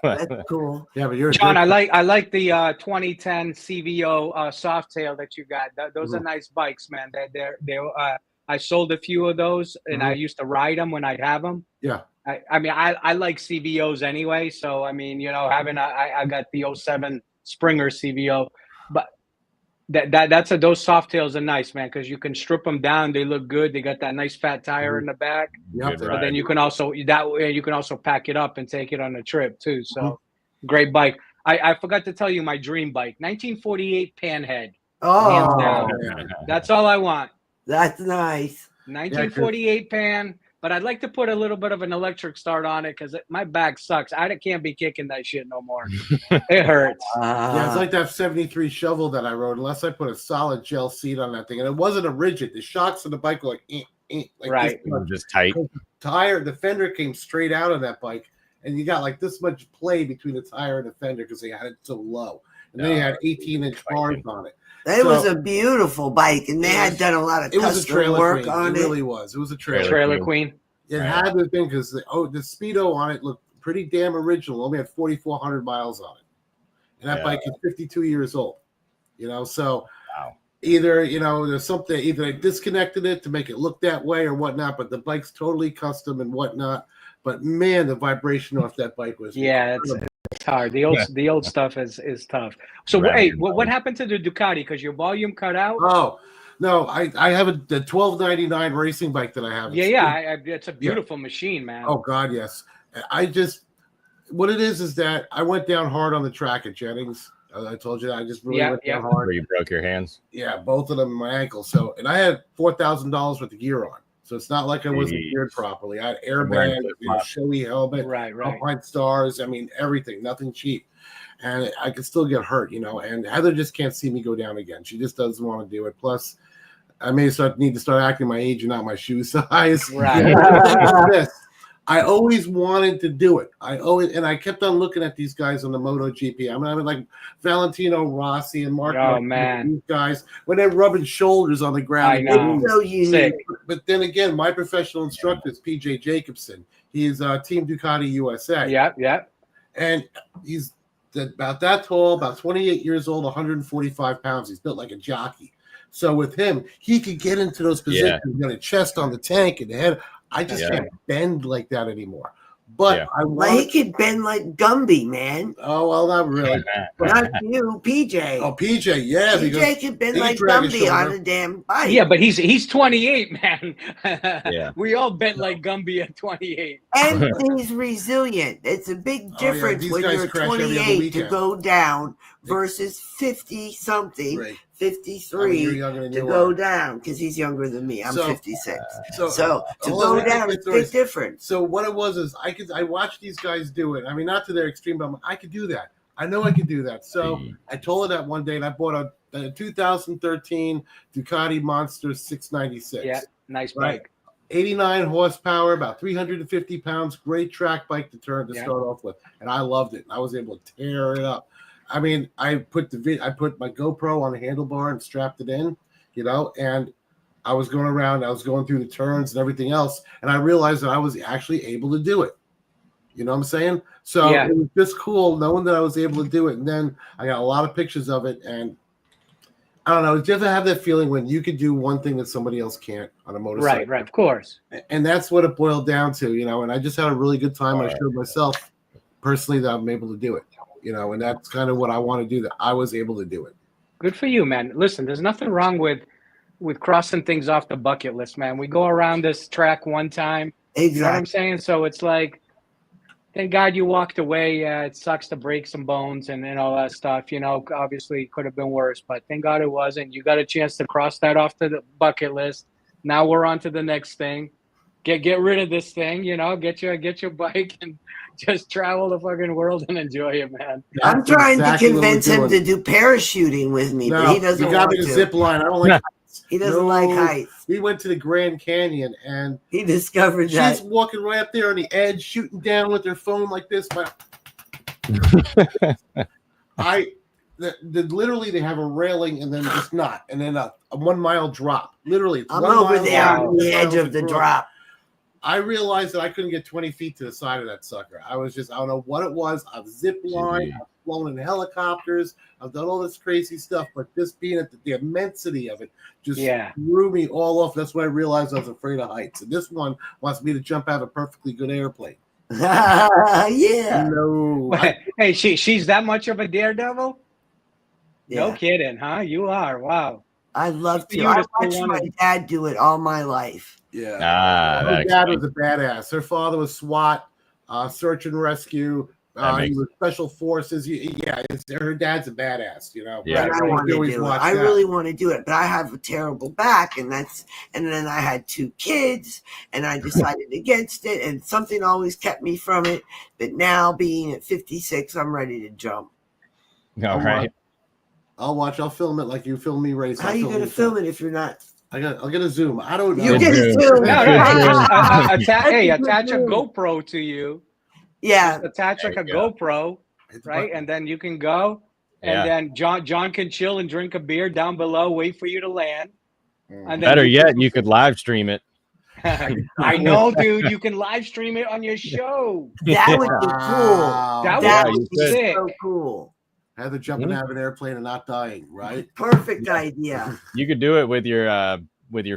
That's cool. Yeah, but you're John. I like the 2010 CVO Softail that you got. Those are nice bikes, man. They're I sold a few of those, and I used to ride them when I'd have them. Yeah. I like CVOs anyway, so having I got the 07 Springer CVO, but those Softails are nice, man, because you can strip them down. They look good. They got that nice fat tire in the back. Yep. But then you can also pack it up and take it on a trip too. So great bike. I forgot to tell you my dream bike, 1948 Panhead. Oh, Hands down. That's all I want. That's nice. 1948 pan, but I'd like to put a little bit of an electric start on it because my back sucks. I can't be kicking that shit no more. It hurts. Yeah, it's like that 73 shovel that I rode, unless I put a solid gel seat on that thing. And it wasn't a rigid. The shocks of the bike were like Right. this much. Just tight. The fender came straight out of that bike, and you got like this much play between the tire and the fender because they had it so low. And then you had 18-inch bars on it. It was a beautiful bike, and they had done a lot of custom work on it. It really was. It was a Trailer Queen. It had to have been because the Speedo on it looked pretty damn original. Only had 4,400 miles on it, and that bike is 52 years old. So either there's something, either they disconnected it to make it look that way or whatnot, but the bike's totally custom and whatnot. But man, the vibration off that bike was it's hard. The old stuff is tough. So hey, what happened to the Ducati? Because your volume cut out. Oh no, I have the 1299 racing bike that I have. It's a beautiful machine, man. Oh God, yes. What it is that I went down hard on the track at Jennings. I told you that I just really went down hard. Where you broke your hands. Yeah, both of them in my ankle. So, and I had $4,000 worth of gear on. So it's not like I wasn't geared properly. I had airbags, showy helmet, Alpine Stars. I mean, everything, nothing cheap. And I could still get hurt, and Heather just can't see me go down again. She just doesn't want to do it. Plus, I may need to start acting my age and not my shoe size. Right. I always wanted to do it. I kept on looking at these guys on the MotoGP. I mean, like Valentino Rossi and Mark. Oh man, these guys when they're rubbing shoulders on the ground. I know. So unique. But then again, my professional instructor is PJ Jacobson. He's Team Ducati USA. Yeah. And he's about that tall, about 28 years old, 145 pounds. He's built like a jockey. So with him, he could get into those positions, get a chest on the tank and the head. I just can't bend like that anymore. But he could bend like Gumby, man. Oh, well, not really. Not you, PJ. Oh, PJ, yeah. PJ could bend like Gumby on a damn bike. Yeah, but he's 28, man. We all bent like Gumby at 28. And he's resilient. It's a big difference when you're 28 to go down versus 50-something. Right. 53 to go down because he's younger than me. I'm 56. So to go down, it's a big difference. So what it was is I watched these guys do it. I mean, not to their extreme, but I could do that. I know I could do that. So I told her that one day, and I bought a 2013 Ducati Monster 696. Yeah, nice bike. 89 horsepower, about 350 pounds. Great track bike to start off with, and I loved it. I was able to tear it up. I mean, I put my GoPro on the handlebar and strapped it in, and I was going around, I was going through the turns and everything else, and I realized that I was actually able to do it. You know what I'm saying? So it was just cool knowing that I was able to do it. And then I got a lot of pictures of it, and I don't know, did you ever have that feeling when you could do one thing that somebody else can't on a motorcycle? Right, of course. And that's what it boiled down to, and I just had a really good time. I showed myself personally that I'm able to do it. And that's kind of what I want to do, that I was able to do it. Good for you, man. Listen, there's nothing wrong with crossing things off the bucket list, man. We go around this track one time. Exactly. You know what I'm saying? So it's like, thank God you walked away. It sucks to break some bones and all that stuff. Obviously it could have been worse, but thank God it wasn't. You got a chance to cross that off the bucket list. Now we're on to the next thing. Get rid of this thing, get your bike and just travel the fucking world and enjoy it, man. I'm trying to convince him to do parachuting with me, but he doesn't want to. Zip line. I don't like heights. He doesn't like heights. We went to the Grand Canyon and he discovered that. She's walking right up there on the edge, shooting down with her phone like this. But literally they have a railing and then just not, and then a 1 mile drop. Literally, I'm over there on the edge of the drop. I realized that I couldn't get 20 feet to the side of that sucker. I don't know what it was. I've zip lined, I've flown in helicopters, I've done all this crazy stuff, but just being at the immensity of it just threw me all off. That's why I realized I was afraid of heights. And this one wants me to jump out of a perfectly good airplane. Yeah. No. Hey, she's that much of a daredevil? Yeah. No kidding, huh? You are. Wow. I love to. I watched my dad do it all my life. Yeah. Her dad was a badass. Her father was SWAT, search and rescue, He was special forces. Her dad's a badass. Yeah. And I want to do it. I really want to do it, but I have a terrible back, and then I had 2 kids, and I decided against it, and something always kept me from it. But now, being at 56, I'm ready to jump. All right. I'll watch. I'll film it like you film me race. How are you going to film it if you're not? I'll get a Zoom. I don't know. You get a Zoom. Attach a GoPro to you. Yeah. Just attach like a GoPro, right? And then you can go, and then John can chill and drink a beer down below, wait for you to land. And better yet, you could live stream it. I know, dude. You can live stream it on your show. That would be cool. That would be sick. So cool. Have the jumping out of an airplane and not dying, right? Perfect idea. You could do it with your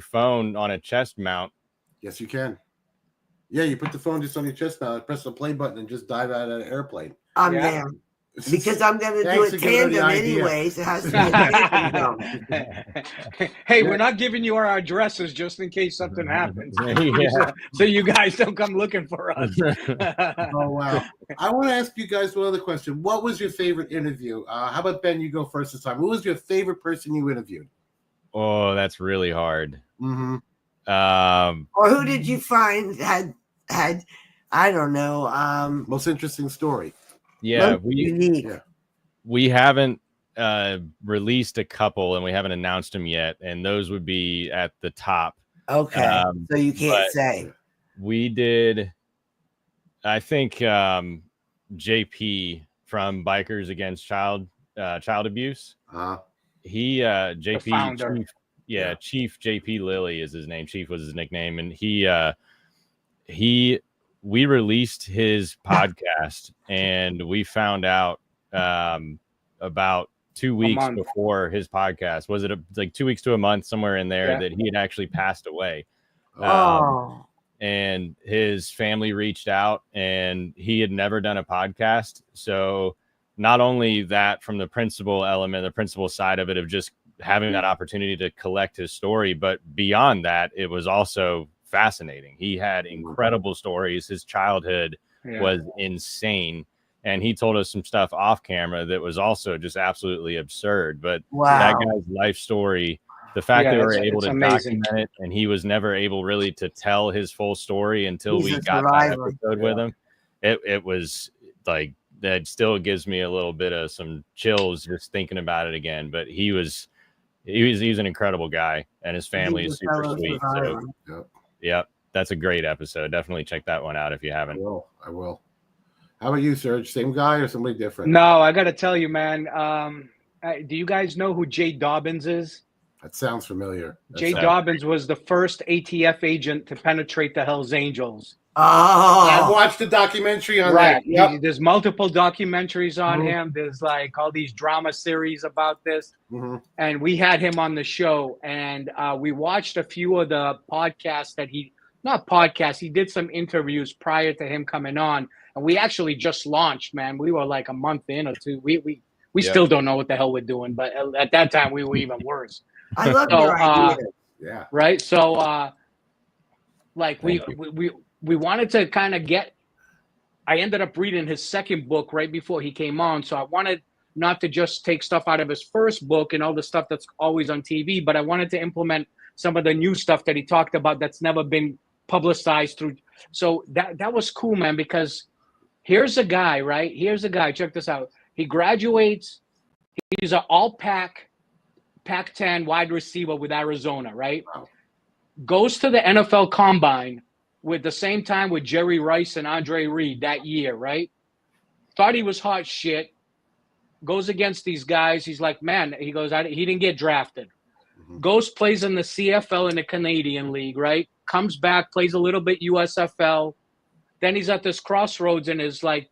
phone on a chest mount. Yes, you can. Yeah, you put the phone just on your chest mount, press the play button, and just dive out of an airplane. I'm there. Because I'm going to do it tandem anyways. It has to be a tandem. Hey, we're not giving you our addresses just in case something happens. So you guys don't come looking for us. Oh, wow. I want to ask you guys one other question. What was your favorite interview? How about Ben, you go first this time. Who was your favorite person you interviewed? Oh, that's really hard. Mm-hmm. Or who did you find had I don't know, most interesting story? Yeah, unique. We haven't released a couple, and we haven't announced them yet, and those would be at the top. Okay, so you can't say. We did, I think, JP from Bikers Against Child Abuse. He JP, Chief JP Lilly is his name. Chief was his nickname, and we released his podcast, and we found out about 2 weeks before his podcast. Was it like 2 weeks to a month, somewhere in there, that he had actually passed away? And his family reached out, and he had never done a podcast. So not only that, from the principal side of it, of just having that opportunity to collect his story, but beyond that, it was also fascinating. He had incredible stories. His childhood was insane, and he told us some stuff off camera that was also just absolutely absurd. But that guy's life story, the fact that we were able to document it, and he was never able really to tell his full story until we got that episode with him. It was like, that still gives me a little bit of some chills just thinking about it again. But he was an incredible guy, and his family is super sweet. So yep, that's a great episode. Definitely check that one out if you haven't. I will. How about you, Serge? Same guy or somebody different? No, I got to tell you, man. Do you guys know who Jay Dobbins is? That sounds familiar. Jay Dobbins was the first ATF agent to penetrate the Hells Angels. I've watched the documentary on that. Yep. There's multiple documentaries on him. There's like all these drama series about this. And we had him on the show, and we watched a few of the podcasts that he did some interviews prior to him coming on. And we actually just launched, man. We were like a month in or two. We still don't know what the hell we're doing, but at that time we were even worse. I love your idea. Yeah. Right. So like we wanted to kind of I ended up reading his second book right before he came on. So I wanted not to just take stuff out of his first book and all the stuff that's always on TV, but I wanted to implement some of the new stuff that he talked about that's never been publicized through. So that was cool, man, because here's a guy, right? Here's a guy. Check this out. He graduates. He's an all Pac-10 wide receiver with Arizona, right? Wow. Goes to the NFL Combine with the same time with Jerry Rice and Andre Reed that year, right? Thought he was hot shit. Goes against these guys. He's like, man, he goes, he didn't get drafted. Goes, plays in the CFL in the Canadian League, right? Comes back, plays a little bit USFL. Then he's at this crossroads in his like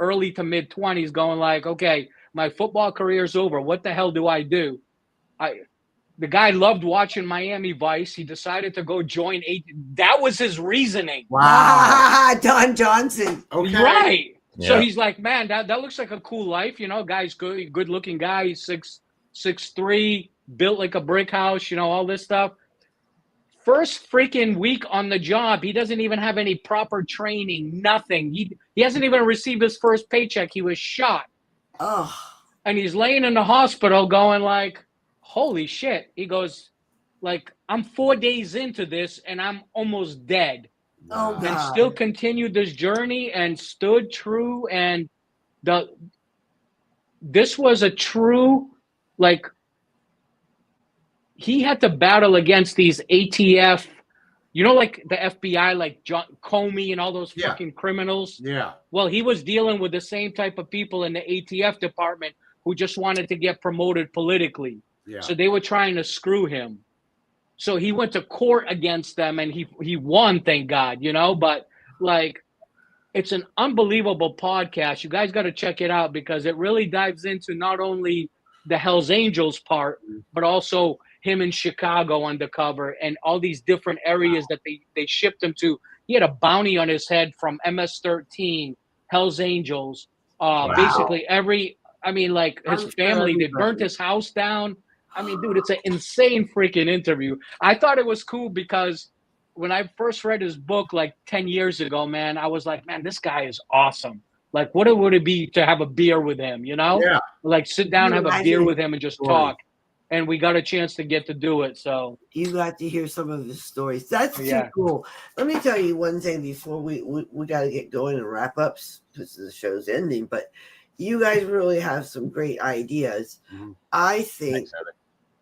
early to mid 20s going like, okay, my football career's over. What the hell do I do? The guy loved watching Miami Vice. He decided to go join that was his reasoning. Wow. Don Johnson. Okay. Right. Yeah. So he's like, man, that looks like a cool life. You know, guy's good looking guy. He's 6'3", built like a brick house, you know, all this stuff. first freaking week on the job, he doesn't even have any proper training, nothing. He hasn't even received his first paycheck. He was shot. Oh, And he's laying in the hospital going like, holy shit. He goes, like, I'm 4 days into this and I'm almost dead. oh And God. still continued this journey and stood true. And this was a true, like, he had to battle against these ATF, you know, like the FBI, like John Comey and all those Yeah. fucking criminals. Yeah. Well, he was dealing with the same type of people in the ATF department who just wanted to get promoted politically. Yeah. So they were trying to screw him. So he went to court against them and he won, thank God, you know, but like, it's an unbelievable podcast. You guys got to check it out because it really dives into not only the Hells Angels part, but also him in Chicago undercover and all these different areas that they shipped him to. He had a bounty on his head from MS-13, Hells Angels, basically like his family, they burnt his house down. I mean, dude, it's an insane freaking interview. I thought it was cool because when I first read his book like 10 years ago, man, I was like, man, this guy is awesome. Like, what would it be to have a beer with him, you know? Yeah. Like, sit down, have a Imagine beer it. with him and just Story. talk. And we got a chance to get to do it. So, You got to hear some of his stories. That's too Yeah. cool. Let me tell you one thing before we got to get going and wrap up because the show's ending. But you guys really have some great ideas. Mhm. I think Thanks, Heather.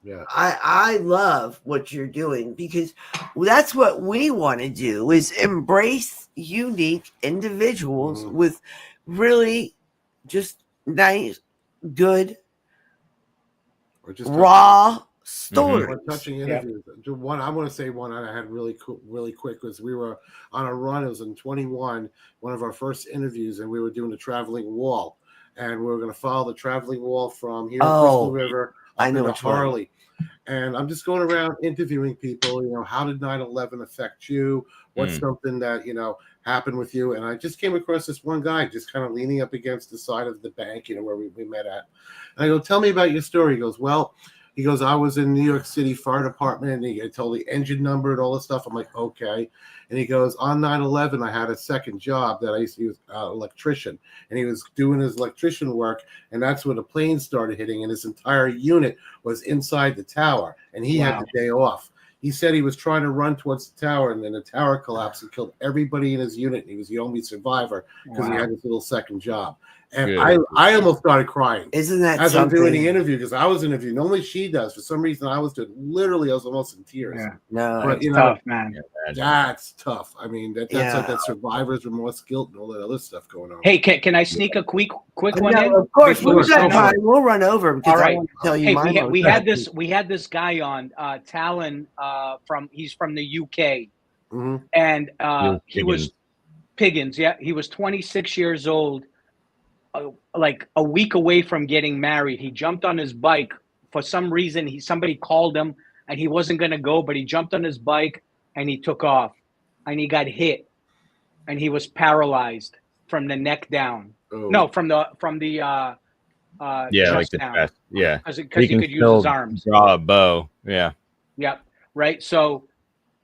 Yeah. I love what you're doing because that's what we want to do is embrace unique individuals Mhm. with really just nice, good, Or just raw stories. Or touching interviews. One I want to say one I had really cool, really quick was we were on a run. It was in 21, one of our first interviews, and we were doing the traveling wall, and we were going to follow the traveling wall from here to Oh, Crystal River I up know into which one. Harley. And I'm just going around interviewing people. You know, how did 9/11 affect you? What's something that happened with you? And I just came across this one guy just kind of leaning up against the side of the bank, where we met at. And I go, tell me about your story. He goes, well. He goes, I was in New York City Fire Department, and he told the engine number and all this stuff. I'm like, okay. And he goes, on 9/11, I had a second job that I used to use, electrician. And he was doing his electrician work, and that's when the plane started hitting, and his entire unit was inside the tower, and he had the day off. He said he was trying to run towards the tower, and then the tower collapsed and killed everybody in his unit. And he was the only survivor because he had his little second job. And Good. I almost started crying Isn't that as something? I'm doing the interview because I was interviewing. Normally she does. For some reason, I was doing. Literally, I was almost in tears. Yeah. No, But tough, man. that's tough. I mean, that's like Yeah. that survivors remorse, guilt, and all that other stuff going on. Hey, can I sneak a quick one in? No, of course, Before we've we got sign time. off? We'll run over because All I right. want to tell you Hey, my we had this guy on, Talon, he's from the UK, Mhm. and he Piggins. was Piggins. Yeah, he was 26 years old, like a week away from getting married. He jumped on his bike for some reason. Somebody called him, and he wasn't gonna go, but he jumped on his bike and he took off, and he got hit, and he was paralyzed from the neck down. Oh. No, from the Yeah, chest like the down. chest. Yeah. Because he could use still his arms. draw a bow. Yeah. Yep. Right. So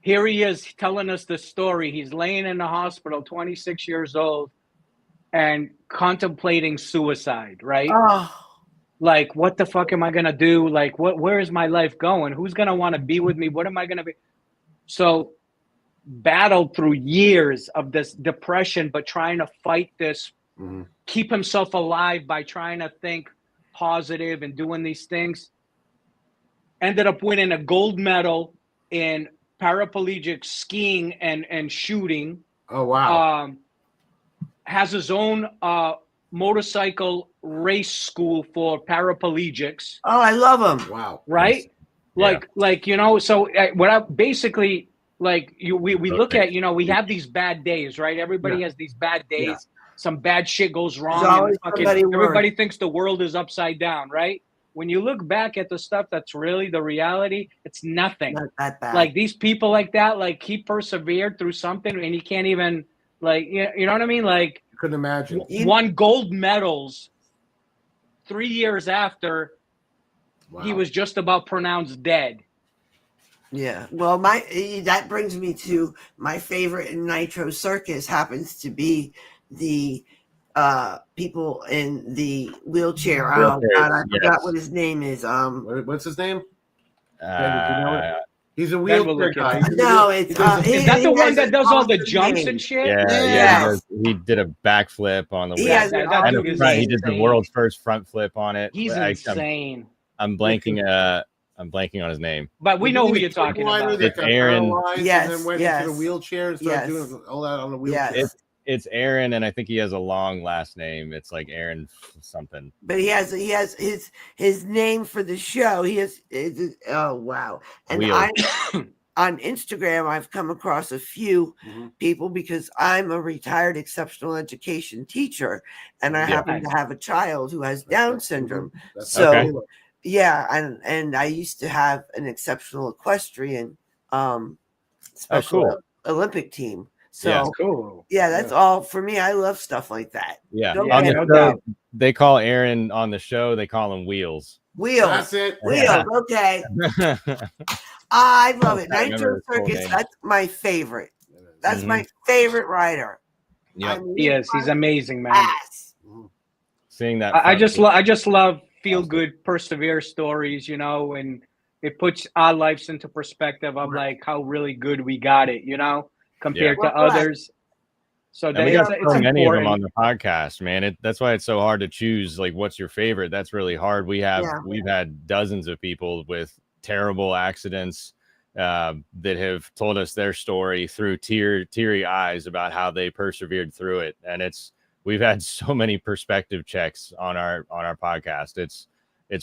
here he is telling us the story. He's laying in the hospital, 26 years old, and contemplating suicide. Right. Oh, Like, what the fuck am I gonna do? Like, where is my life going? Who's gonna want to be with me? What am I gonna be? So battled through years of this depression, but trying to fight this, Mhm. keep himself alive by trying to think positive and doing these things. Ended up winning a gold medal in paraplegic skiing and shooting. Oh wow. Has his own motorcycle race school for paraplegics, I love him. Wow. right? Yeah. Like so what I basically like we look at, we have these bad days, right? Everybody has these bad days. Yeah. Some bad shit goes wrong. There's always And fucking, somebody worse. everybody thinks the world is upside down, right? When you look back at the stuff that's really the reality, it's nothing. Not that bad. Like these people like that, like he persevered through something and he can't even you know what I mean? Like Couldn't imagine. won gold medals 3 years after Wow. he was just about pronounced dead. Yeah. Well, that brings me to my favorite in Nitro Circus happens to be the people in the wheelchair. Oh God, I forgot what his name is. What's his name? Ben, did you know it? He's a Ben will wheelchair look it guy. up. No, it's Is that the one that does all the jumps and shit? Yeah. He did a backflip on the He wheel. has an that And dude is he did the insane. world's first front flip on it. He's insane. I'm blanking on his name. But we know who you're talking about. It's Aaron. Yes, and then went into the wheelchair and started doing all that on the wheelchair. Yes. It's Aaron, and I think he has a long last name. It's like Aaron something. But he has his name for the show. Oh wow! And Wheels. on Instagram, I've come across a few people because I'm a retired exceptional education teacher, and I happen to have a child who has Down syndrome. So yeah, and I used to have an exceptional equestrian special Olympic team. So cool. Yeah, that's all for me. I love stuff like that. Yeah. Don't On get the it. show, they call Aaron on the show, they call him Wheels. Wheels. That's it. Wheels. Okay. I love it. I remember Nitro his full Circus. name. That's my favorite. That's my favorite rider. Yeah. He is. He's amazing, man. Ass. Seeing that. I just love feel good, persevere stories, you know, and it puts our lives into perspective of like how really good we got it, you know, compared to others. So and we got so many of them important. on the podcast, man. That's why it's so hard to choose. Like, what's your favorite? That's really hard. We've had dozens of people with terrible accidents that have told us their story through teary eyes about how they persevered through it. And we've had so many perspective checks on our podcast. It's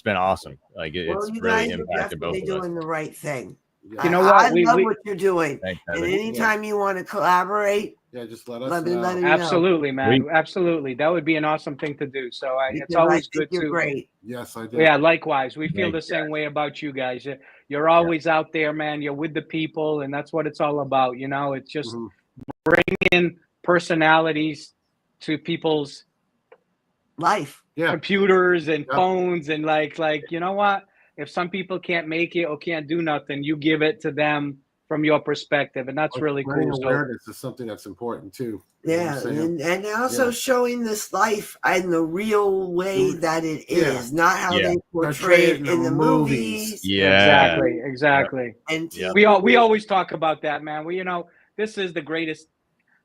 been awesome. Like it's really impacted both of us. Doing the right thing. You know what? I love what you're doing. Thanks, and Heather. anytime you want to collaborate, just let us let know. me know. Absolutely, man. Absolutely. That would be an awesome thing to do. So it's always good to. Great. Yes, I do. Yeah, likewise. We feel the same way about you guys. You're always out there, man. You're with the people, and that's what it's all about. You know, it's just bringing personalities to people's life, computers and phones, and like you know what? If some people can't make it or can't do nothing, you give it to them from your perspective, and that's really cool. Awareness is something that's important too. Yeah, and also showing this life in the real way that it is, not how they portray it in the movies. Yeah, exactly. And we always talk about that, man. This is the greatest.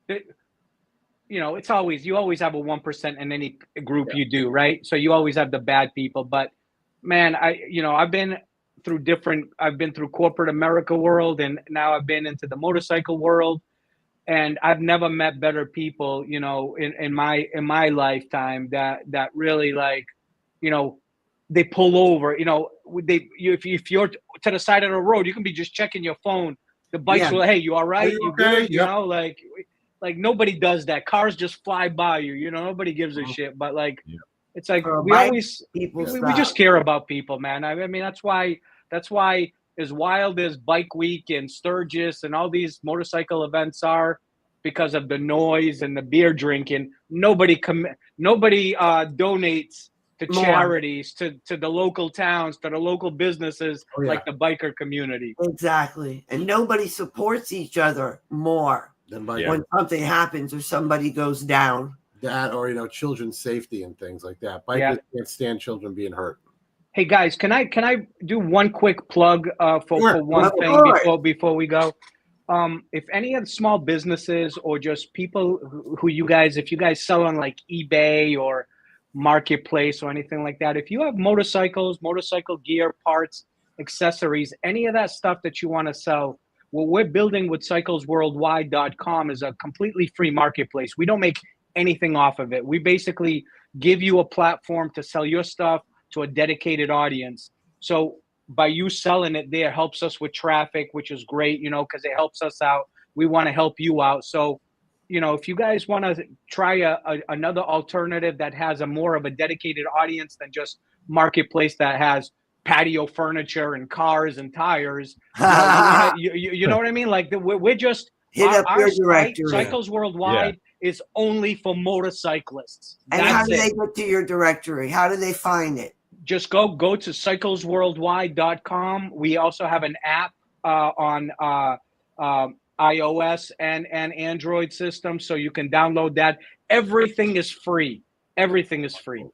You know, you always have a 1% in any group you do, right? So you always have the bad people, but man, I've been through corporate America world, and now I've been into the motorcycle world, and I've never met better people, you know, in my lifetime that really they pull over, if you're to the side of the road, you can be just checking your phone. The bikes will, hey, you all right? You good? You know, like nobody does that. Cars just fly by you, you know, nobody gives a shit, but it's like we just care about people, man. I mean, that's why as wild as Bike Week and Sturgis and all these motorcycle events are, because of the noise and the beer drinking, nobody donates to charities, to the local towns, to the local businesses, like the biker community. Exactly. And nobody supports each other more when something happens or somebody goes down. That, or children's safety and things like that. Bikers can't stand children being hurt. Hey guys, can I do one quick plug for one thing before we go? If any of the small businesses or just people who if you guys sell on like eBay or Marketplace or anything like that, if you have motorcycles, motorcycle gear, parts, accessories, any of that stuff that you want to sell, what we're building with cyclesworldwide.com is a completely free marketplace. We don't make anything off of it. We basically give you a platform to sell your stuff to a dedicated audience. So by you selling it there helps us with traffic, which is great, because it helps us out. We want to help you out. So, if you guys want to try another alternative that has more of a dedicated audience than just Marketplace that has patio furniture and cars and tires, you know what I mean? Like we're just hit up your directory. Cycles Worldwide is only for motorcyclists. And how do they get to your directory? How do they find it? Just go to cyclesworldwide.com. We also have an app on iOS and Android systems, so you can download that. Everything is free. Everything is free.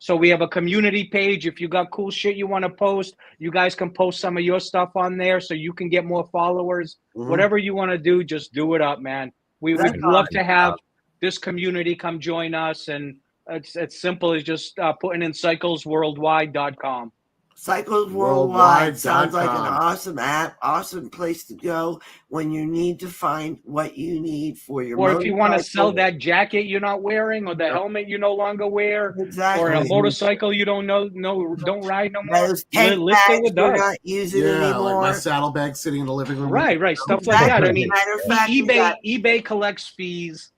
So we have a community page. If you got cool shit you want to post, you guys can post some of your stuff on there so you can get more followers. Whatever you want to do, just do it up, man. We'd love to have this community come join us, and it's simple as just putting in cyclesworldwide.com. Cycles Worldwide sounds like an awesome app, awesome place to go when you need to find what you need for your Or if you want to sell that jacket you're not wearing, or the helmet you no longer wear, or a motorcycle you don't ride no more. Those tank bags you're not using anymore. Like my saddlebag sitting in the living room. Right, stuff like that. I mean, eBay collects fees.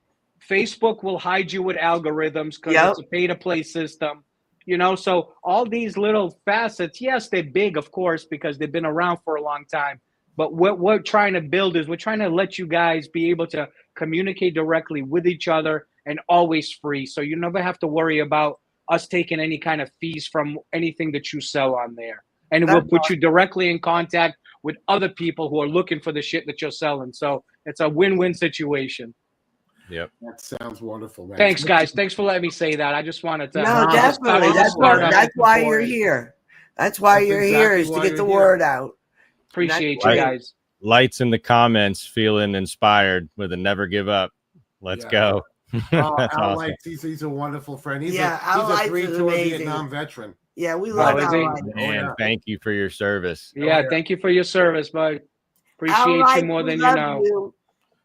Facebook will hide you with algorithms because it's a pay-to-play system. You know, so all these little facets, yes, they're big, of course, because they've been around for a long time. But what we're trying to build is we're trying to let you guys be able to communicate directly with each other and always free. So you never have to worry about us taking any kind of fees from anything that you sell on there. And we'll put you directly in contact with other people who are looking for the shit that you're selling. So it's a win-win situation. Yep. That sounds wonderful, man. Thanks, guys. Thanks for letting me say that. I just wanted to. No, definitely. That's why you're here. That's why you're here, is to get the word out. Appreciate you guys. Lights in the comments, feeling inspired with a never give up. Let's go. Al awesome. Lights, he's a wonderful friend. He's Al a Lights three-tour Vietnam veteran. Yeah, we love Al Lights. And thank you for your service. Yeah, thank you for your service, bud. Appreciate you more than you know.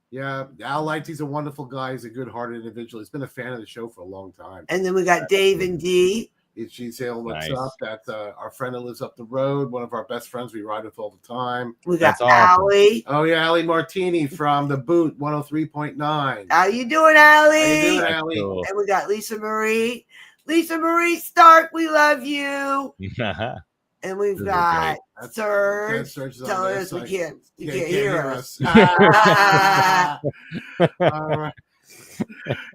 Yeah, Al Lights, he's a wonderful guy. He's a good-hearted individual. He's been a fan of the show for a long time. And then we got Dave and Dee. She's saying what's up. That's our friend that lives up the road, one of our best friends we ride with all the time. We got Allie. Oh, yeah, Allie Martini from the Boot 103.9. How you doing, Allie? How you doing, Allie? Cool. And we got Lisa Marie. Lisa Marie Stark, we love you. And we've got Serge. Tell us we can't hear us. All right.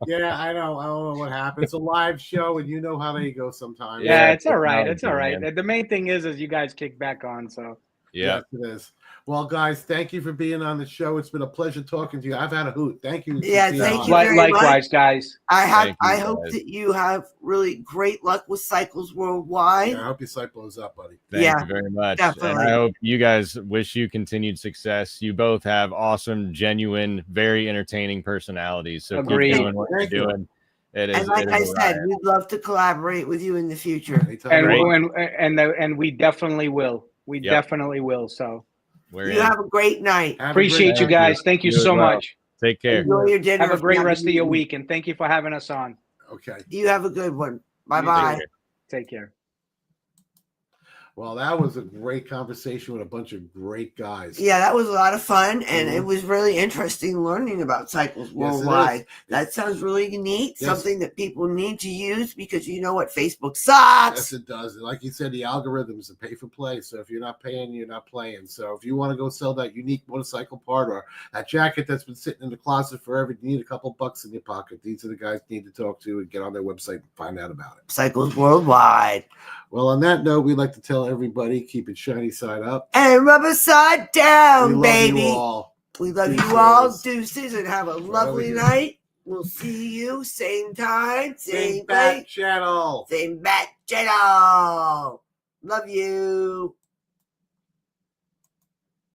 Yeah, I know. I don't know what happened. It's a live show, and you know how they go sometimes. Yeah, it's all right. It's all right. The main thing is you guys kick back on. So yes, it is. Well, guys, thank you for being on the show. It's been a pleasure talking to you. I've had a hoot. Thank you. Yeah, thank you very likewise, much. guys. I hope that you have really great luck with Cycles Worldwide. Yeah, I hope your site blows up, buddy. Thank you very much. Definitely. And I hope you guys wish you continued success. You both have awesome, genuine, very entertaining personalities. So keep doing what you're doing. And like I said, we'd love to collaborate with you in the future. And we definitely will. We definitely will. So have a great night. Appreciate you guys. Thank you so much. Take care. Enjoy your dinner. Have a great rest of your week, and thank you for having us on. Okay. You have a good one. Bye-bye. Take care. Well, that was a great conversation with a bunch of great guys. Yeah, that was a lot of fun, and it was really interesting learning about Cycles Worldwide. That sounds really neat, something that people need to use, because you know what? Facebook sucks. Yes, it does. And like you said, the algorithms are pay for play. So if you're not paying, you're not playing. So if you want to go sell that unique motorcycle part or that jacket that's been sitting in the closet forever, you need a couple bucks in your pocket. These are the guys you need to talk to and get on their website and find out about it. Cycles Worldwide. Well, on that note, we'd like to tell everybody, keep it shiny side up. And rubber side down, we baby. Love you all. We love you all. Deuces, and have a lovely night. We'll see you same time, same place. Channel. Same bat channel. Love you.